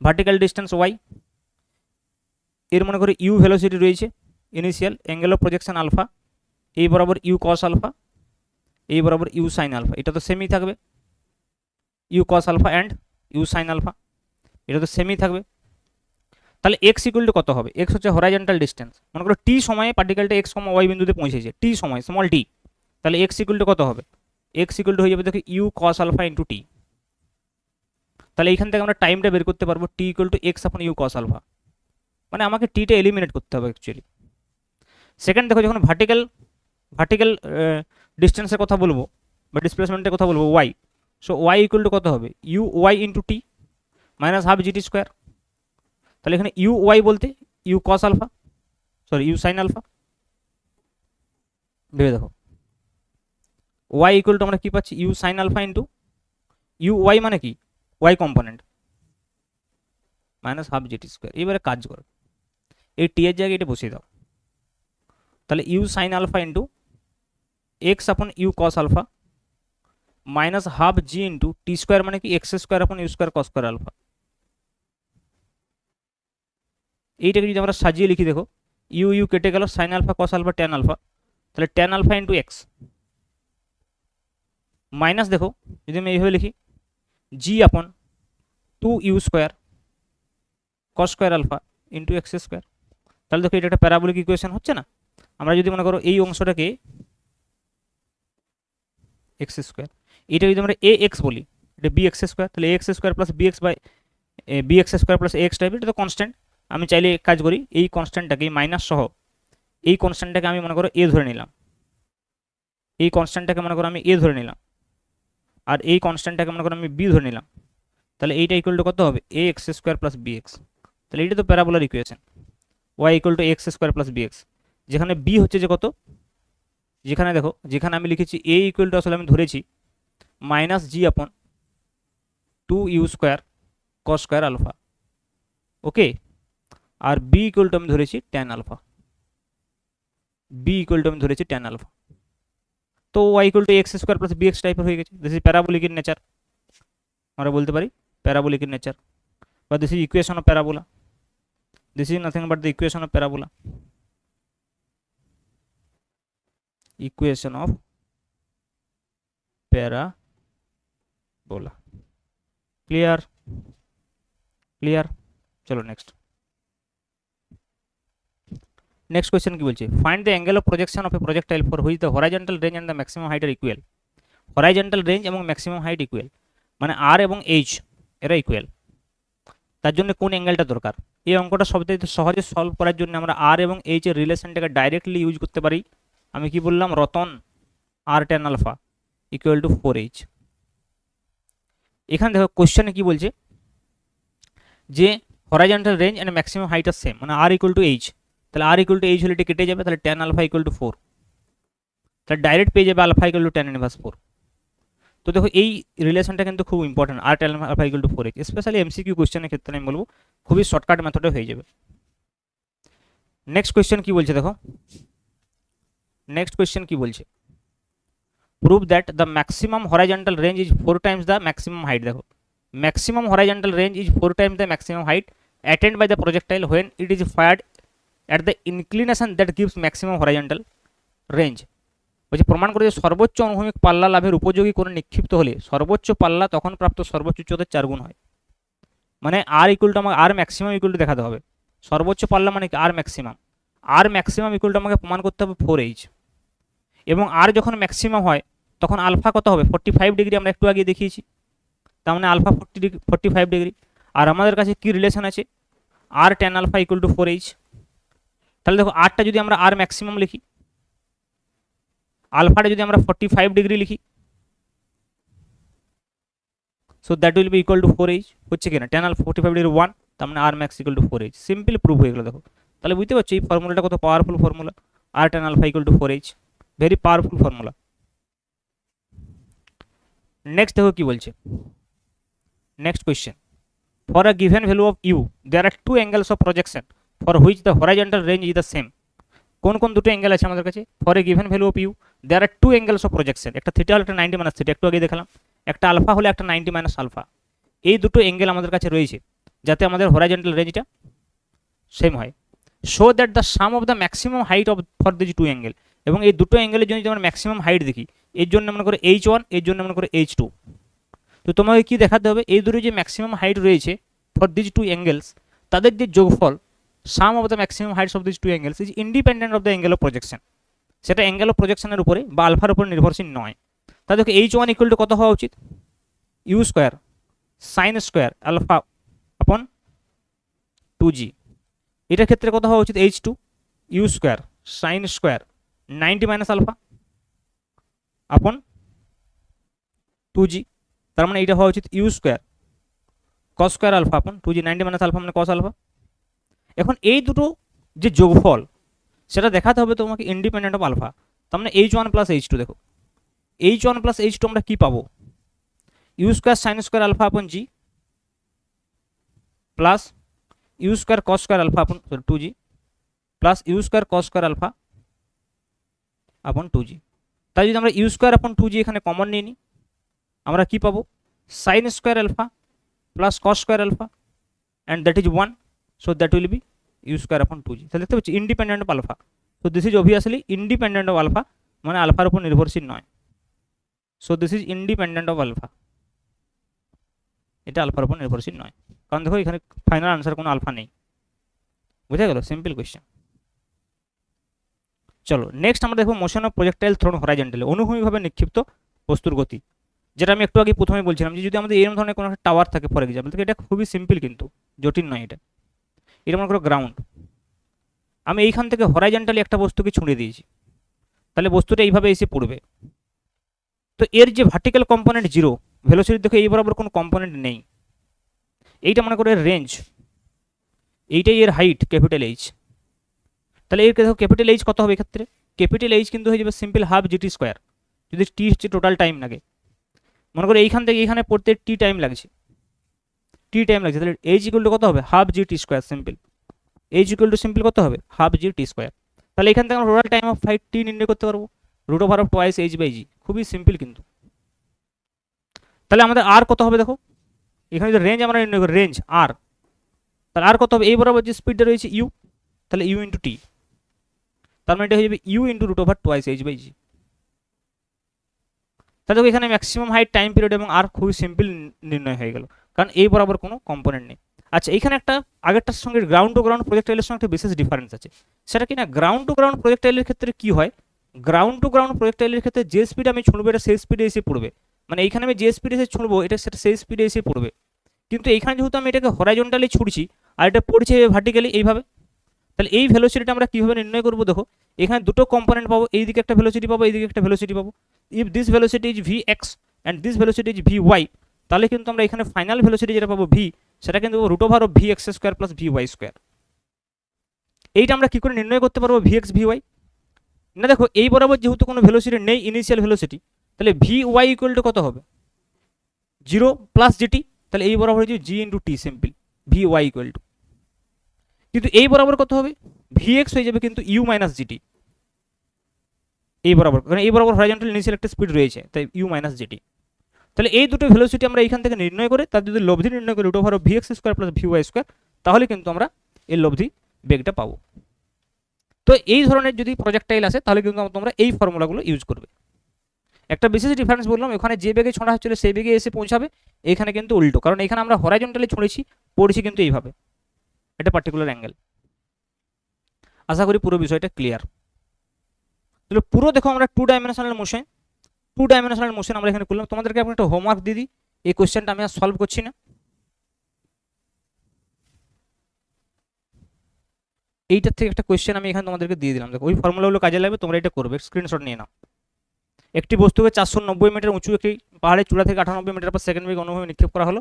vertical distance y, এর মনে করি ইউ ভেলোসিটি রয়েছে, initial angle of projection alpha, এই বরাবর ইউ কস আলফা, এই বরাবর ইউ সাইন আলফা, এটা তো সেমই থাকবে, u cos alpha and u sine alpha, এটা তো সেমই থাকবে। তাহলে এক্স ইকুয়াল টু কত হবে, এক্স হচ্ছে হরাইজন্টাল ডিস্টেন্স, মনে করো টি সময়ে পার্টিকেলটা এক্স কমা ওয়াই বিন্দুতে পৌঁছেছে, টি সময় স্মল টি, তাহলে এক্স ইকুয়াল টু কত হবে, এক্স ইকুয়াল টু হয়ে যাবে দেখো U cos alpha into T. তাহলে এইখান থেকে আমরা টাইমটা বের করতে পারবো, T equal to X upon you cos alpha, মানে আমাকে টিটা এলিমিনেট করতে হবে অ্যাকচুয়ালি। সেকেন্ড দেখো যখন ভার্টিক্যাল ডিস্টেন্সের কথা বলবো বা ডিসপ্লেসমেন্টের কথা বলবো y, so y equal to কত হবে, ইউ ওয়াই ইন্টু টি মাইনাস হাফ জি টি স্কোয়ার। তাহলে এখানে ইউ ওয়াই বলতে u cos alpha, sorry u sine alpha, ভেবে দেখো ওয়াই ইকুয়াল টু আমরা কী পাচ্ছি, u sine alpha into u Y মানে কি y component minus half g টি স্কোয়ার। এবারে কাজ করো, এই টি এর জায়গায় এটা বসিয়ে দাও, তাহলে you sine alpha into x upon you cos alpha minus half G into T square মানে কি x square upon you square cos square alpha. এইটাকে যদি আমরা সাজিয়ে লিখি দেখো, ইউ ইউ কেটে গেল, sine alpha cos alpha tan alpha, তাহলে tan alpha into X minus দেখো যদি আমি এইভাবে লিখি G upon 2 you square cos square alpha into X square. তাহলে দেখো এটা একটা প্যারাবোলিক ইকুয়েশন হচ্ছে না। আমরা যদি মনে করো এই অংশটাকে এক্স স্কোয়ার, এটা যদি আমরা এ এক্স বলি, এটা বি এক্স স্কোয়ার, তাহলে A X square plus B X by B X square plus X type, এটা তো কনস্ট্যান্ট। আমি চাইলে কাজ করি এই কনস্ট্যান্টটাকে মাইনাস সহ এই কনস্ট্যান্টটাকে আমি মনে করো এ ধরে নিলাম, এই কনস্ট্যান্টটাকে মনে করো আমি এ ধরে নিলাম, আর এই কনস্ট্যান্টটাকে মনে করো আমি বি ধরে নিলাম। তাহলে এইটা ইকুয়াল টু কত হবে, A X square plus B X. তাহলে এইটা তো প্যারাবোলার equation, Y equal to x square plus B X, যেখানে বি হচ্ছে যে কত, যেখানে দেখো যেখানে আমি লিখেছি এ ইকুয়াল টু আসলে আমি ধরেছি minus g upon 2 you square cos square alpha, okay, আর বি ইকুয়াল টু আমি ধরেছি tan alpha, b equal to আমি ধরেছি ট্যান আলফা। তো y equal to x square plus B x টাইপের হয়ে গেছে, this is parabolic in nature, আমরা বলতে পারি প্যারাবোলিক ইন নেচার, বা this is equation of parabola, this is nothing but the equation of parabola, equation of parabola. Clear? Clear? চলো next question কি বলছে, find the angle of projection of a projectile for which the horizontal range and the maximum height are equal. Horizontal range এবং maximum height equal. মানে R এবং H এরা equal, তার জন্য কোন অ্যাঙ্গেলটা দরকার? এই অঙ্কটা সবথেকে সহজে সলভ করার জন্য আমরা আর এবং এইচ এর রিলেশনটাকে ডাইরেক্টলি ইউজ করতে পারি। আমি কি বললাম? Ratan R tan alpha equal to 4h। এখানে দেখো কোশ্চেনে কি বলছে যে horizontal range and maximum height R same, মানে আর ইকুয়াল টু এইচ। তাহলে আর ইকুয়াল টু এইচ হলে এটা কেটে যাবে, তাহলে টেন আলফা ইকুয়াল টু 4, তাহলে ডাইরেক্ট পেয়ে যাবে alpha equal to tan inverse 4। তো দেখো এই রিলেশনটা কিন্তু খুব important, R tan alpha equal to 4h, specially MCQ কোশ্চেনের ক্ষেত্রে আমি বলবো খুবই শর্টকাট মেথডে হয়ে যাবে। নেক্সট কোয়েশ্চেন কি বলছে দেখো, নেক্সট কোয়েশ্চেন কি বলছে, prove that the maximum horizontal range is 4 times the maximum height. দেখো maximum horizontal range is 4 times the maximum height attend by the projectile when it is fired at the inclination that gives maximum horizontal range. বলছে প্রমাণ করে যে সর্বোচ্চ অনুভূমিক পাল্লা লাভের উপযোগী করে নিক্ষিপ্ত হলে সর্বোচ্চ পাল্লা তখন প্রাপ্ত সর্বোচ্চ উচ্চতার 4 গুণ হয়। মানে আর ইকুয়াল টু আমাকে আর ম্যাক্সিমাম ইকুয়াল টু দেখাতে হবে, সর্বোচ্চ পাল্লা মানে কি R maximum, R maximum equal to আমাকে প্রমাণ করতে হবে 4h, এবং আর যখন ম্যাক্সিমাম হয় তখন আলফা কত হবে? 45 ডিগ্রি, আমরা একটু আগে দেখিয়েছি, তার মানে আলফা 45 ডিগ্রি। আর আমাদের কাছে কি রিলেশন আছে? R tan alpha equal to 4h। তাহলে দেখো আরটা যদি আমরা আর ম্যাক্সিমাম লিখি, আলফাটা যদি আমরা 45 ডিগ্রি লিখি, so that will B equal to 4h। হচ্ছে কিনা? টেন আলফা 45 ডিগ্রি 1, তার মানে R max equal to 4h। Simple prove হয়ে গেল। দেখো তাহলে বুঝতে পারছো এই ফর্মুলাটা কত powerful formula, R tan alpha equal to 4h, very powerful formula. Next দেখো কি বলছে, next question, for a given value of u there are two angles of projection for which the horizontal range is the same. কোন কোন দুটো angle আছে আমাদের কাছে? For a given value of u there are two angles of projection, একটা theta হলে একটা 90 minus theta, একটু আগে দেখালাম, একটা আলফা হলে একটা 90 মাইনাস আলফা। এই দুটো অ্যাঙ্গেল আমাদের কাছে রয়েছে যাতে আমাদের হরাইজন্টাল রেঞ্জটা সেম হয়। Show that the some of the maximum height of for this to angle, এবং এই দুটো অ্যাঙ্গেলের জন্য যদি আমরা ম্যাক্সিমাম হাইট দেখি, এর জন্য মনে করে h1, এর জন্য মনে করে h2। তো তোমাকে কি দেখাতে হবে? এই দুটো যে ম্যাক্সিমাম হাইট রয়েছে ফর দিস টু অ্যাঙ্গেলস, তাদের যে যোগফল sum of the maximum heights of this two angles is independent of the angle of projection, সেটা অ্যাঙ্গেল অফ প্রজেকশনের উপরে বা আলফার উপর নির্ভরশীল নয়। তাহলে দেখো h1 ইকুয়াল টু কত হওয়া উচিত? U square sine square alpha upon 2g। এটার ক্ষেত্রে কত হওয়া উচিত? h2 u square sine square 90 minus alpha upon 2g। তার মানে এটা হওয়া উচিত u square cos square alpha upon 2g, 90 minus alpha মানে কস আলফা। এখন এই দুটো যে যোগফল সেটা দেখাতে হবে তোমাকে ইন্ডিপেন্ডেন্ট অফ আলফা, তার মানে h1 প্লাস h2। দেখো h1 প্লাস h2 আমরা কি পাবো? U square sine square alpha upon g plus you square cos square alpha upon 2g plus you square cos square alpha upon 2g। তাই যদি আমরা you square upon 2g এখানে common নিয়ে নিই, আমরা কি পাবো? Sine square alpha plus cos square alpha and that is 1, so that will be you square upon 2g। তাহলে দেখতে পাচ্ছি independent of alpha, so this is obviously independent of alpha, মানে আলফার উপর নির্ভরশীল নয়। So this is independent of alpha, এটা আলফার উপর নির্ভরশীল নয়, কারণ দেখো এখানে ফাইনাল আনসার কোনো আলফা নেই। বুঝা গেল? Simple question. চলো নেক্সট আমরা দেখবো motion of projectile thrown horizontally, অনুভূমিকভাবে নিক্ষিপ্ত বস্তুর গতি। যেটা আমি একটু আগে প্রথমে বলছিলাম যে যদি আমাদের এরকম ধরনের কোনো একটা টাওয়ার থাকে ফর এক্সাম্পল, এটা খুবই সিম্পল কিন্তু জটিল নয়। এটা মনে করো গ্রাউন্ড, আমি এইখান থেকে হরাইজন্টালি একটা বস্তুকে ছুঁড়ে দিয়েছি, তাহলে বস্তুটা এইভাবে এসে পড়বে। তো এর যে ভার্টিক্যাল কম্পোনেন্ট 0, ভেলোসিটি দেখো এই বরাবর কোনো কম্পোনেন্ট নেই। এইটা মনে করো এর রেঞ্জ, এইটাই এর হাইট ক্যাপিটাল এইচ। তাহলে এর দেখো ক্যাপিটাল এইচ কত হবে এক্ষেত্রে? ক্যাপিটাল এইচ কিন্তু হয়ে যাবে সিম্পল হাফ জিটি স্কোয়ার, যদি টি হচ্ছে টোটাল টাইম লাগে। মনে করো এইখান থেকে এইখানে পড়তে টি টাইম লাগছে, তাহলে এইচ ইকুয়াল টু কত হবে? Half g t square. Simple h equal to simple কত হবে? Half g t square. তাহলে এখান থেকে আমরা টোটাল টাইম অফ ফ্লাইট টি নির্ণয় করতে পারবো, root over of twice h by g. খুবই সিম্পল কিন্তু। তাহলে আমাদের আর কত হবে? দেখো এখানে যে রেঞ্জ আমরা নির্ণয় করি, রেঞ্জ আর, তাহলে আর কত হবে? এই বরাবর যে স্পিডটা রয়েছে ইউ, তাহলে ইউ ইন্টু টি, তার মানে এটা হয়ে যাবে u into root over twice h by g. তাহলে এখানে ম্যাক্সিমাম হাইট, টাইম পিরিয়ড এবং আর খুবই সিম্পল নির্ণয় হয়ে গেল, কারণ এই বরাবর কোনো কম্পোনেন্ট নেই। আচ্ছা এখানে একটা আগেরটার সঙ্গে গ্রাউন্ড টু গ্রাউন্ড প্রজেক্টাইলের সঙ্গে একটা বিশেষ ডিফারেন্স আছে, সেটা কি না, গ্রাউন্ড টু গ্রাউন্ড প্রজেক্টাইলের ক্ষেত্রে কি হয়, গ্রাউন্ড টু গ্রাউন্ড প্রজেক্টাইলের ক্ষেত্রে যে স্পিড আমি ছুঁড়বো এটা সেই স্পিডে এসে পড়বে, মানে এইখানে আমি যে স্পিডে এসে ছুঁড়বো এটা সেটা সেই স্পিডে এসে পড়বে, কিন্তু এইখানে যেহেতু আমি এটাকে হরাইজন্টালি ছুড়ছি আর এটা পড়ছে ভার্টিক্যালি এইভাবে, তাহলে এই ভেলোসিটিটা আমরা কীভাবে নির্ণয় করবো? দেখো এখানে দুটো কম্পোনেন্ট পাবো, এইদিকে একটা ভেলোসিটি পাবো, এইদিকে একটা ভেলোসিটি পাবো। If this velocity is v x and this velocity is v y, তাহলে কিন্তু আমরা এখানে ফাইনাল ভেলোসিটি যেটা পাবো ভি, সেটা কিন্তু root over of v x square plus v y square. এইটা আমরা কী করে নির্ণয় করতে পারবো ভি এক্স ভি ওয়াই? না দেখো এই বরাবর যেহেতু কোনো ভেলোসিটি নেই ইনিশিয়াল ভেলোসিটি, তাহলে ভি ওয়াই ইকুয়াল টু কত হবে? 0 প্লাস জিটি, তাহলে এই বরাবর হচ্ছে g into t simple, v y equal to. কিন্তু এই বরাবর কত হবে? ভি এক্স হয়ে যাবে কিন্তু ইউ মাইনাস জিটি এই বরাবর, কারণ এই বরাবর হরাইজন্টাল ইনিশিয়াল একটা স্পিড রয়েছে, তাই ইউ মাইনাস জিটি। তাহলে এই দুটো ভেলোসিটি আমরা এইখান থেকে নির্ণয় করে তার যদি লব্ধি নির্ণয় করি root over v x square plus v y square, তাহলে কিন্তু আমরা এই লব্ধি বেগটা পাবো। তো এই ধরনের যদি প্রজেক্টাইল আসে তাহলে কিন্তু তোমরা এই ফর্মুলাগুলো ইউজ করবে। একটা বিশেষ ডিফারেন্স বললাম, ওখানে যে বেগে ছোঁড়া হচ্ছিল সেই বেগে এসে পৌঁছাবে, এখানে কিন্তু উল্টো, কারণ এখানে আমরা হরাইজন্টালি ছুঁড়েছি, পড়েছি কিন্তু এইভাবে, এটা পার্টিকুলার অ্যাঙ্গেল। আশা করি পুরো বিষয়টা ক্লিয়ার। তাহলে পুরো দেখো আমরা টু ডাইমেনশনাল মোশন আমরা এখানে করলাম। তোমাদেরকে আমি একটা হোমওয়ার্ক দিয়ে দিই, এই কোয়েশ্চেনটা আমি আর সলভ করছি না, এইটার থেকে একটা কোয়েশ্চেন আমি এখানে তোমাদেরকে দিয়ে দিলাম। দেখো ওই ফর্মুলাগুলো কাজে লাগবে, তোমরা এটা করবে, স্ক্রিনশট নিয়ে নাও। একটি বস্তুকে 490 মিটার উঁচু একটি পাহাড়ের চূড়া থেকে 98 মিটার পার সেকেন্ড বেগে অনুভবে নিক্ষেপ করা হলো।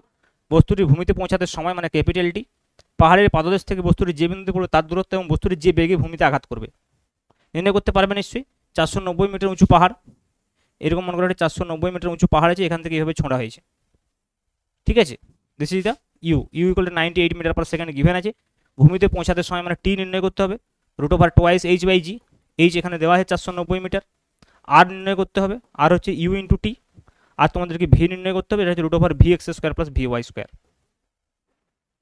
বস্তুটি ভূমিতে পৌঁছাতে সময় মানে ক্যাপিটাল টি, পাহাড়ের পাদদেশ থেকে বস্তুটি যে বিন্দুতে পড়বে তার দূরত্ব এবং বস্তুটি যে বেগে ভূমিতে আঘাত করবে নির্ণয় করতে পারবে নিশ্চয়ই। 490 মিটার উঁচু পাহাড়, এরকম মনে করো 490 মিটার উঁচু পাহাড় আছে, এখান থেকে এইভাবে ছোঁড়া হয়েছে, ঠিক আছে। This is the u equal to 98 metre per second given আছে। ভূমিতে পৌঁছাতে সময় মানে টি নির্ণয় করতে হবে, root over twice h by g, h এখানে দেওয়া আছে 490 মিটার। আর নির্ণয় করতে হবে, আর হচ্ছে ইউ ইন্টু টি, আর তোমাদেরকে ভি নির্ণয় করতে হবে, এটা হচ্ছে root over v x square plus v y square.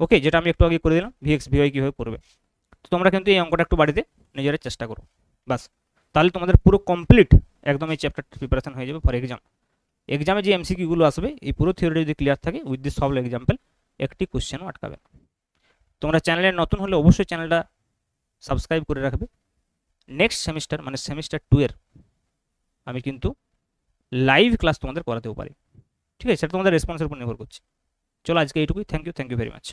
Okay, যেটা আমি একটু আগে করে দিলাম, ভি এক্স ভি ওয়াই কীভাবে করবে। তো তোমরা কিন্তু এই অঙ্কটা একটু বাড়িতে নিজেরা চেষ্টা করো, বাস তাহলে তোমাদের পুরো কমপ্লিট একদম এই চ্যাপ্টারটা প্রিপারেশন হয়ে যাবে ফর এক্সামে যে এমসিকিউগুলো আসবে এই পুরো থিওরি যদি ক্লিয়ার থাকে উইথ দিস সলভ এক্সাম্পল, একটি কোশ্চেনও আটকাবে। তোমরা চ্যানেলে নতুন হলে অবশ্যই চ্যানেলটা সাবস্ক্রাইব করে রাখবে। নেক্সট সেমিস্টার মানে সেমিস্টার 2 এর আমি কিন্তু লাইভ ক্লাস তোমাদের করাতেও পারি, ঠিক আছে, সেটা তোমাদের রেসপন্সের উপর নির্ভর করছে। চলো আজকে এইটুকুই, থ্যাংক ইউ ভেরি মাচ।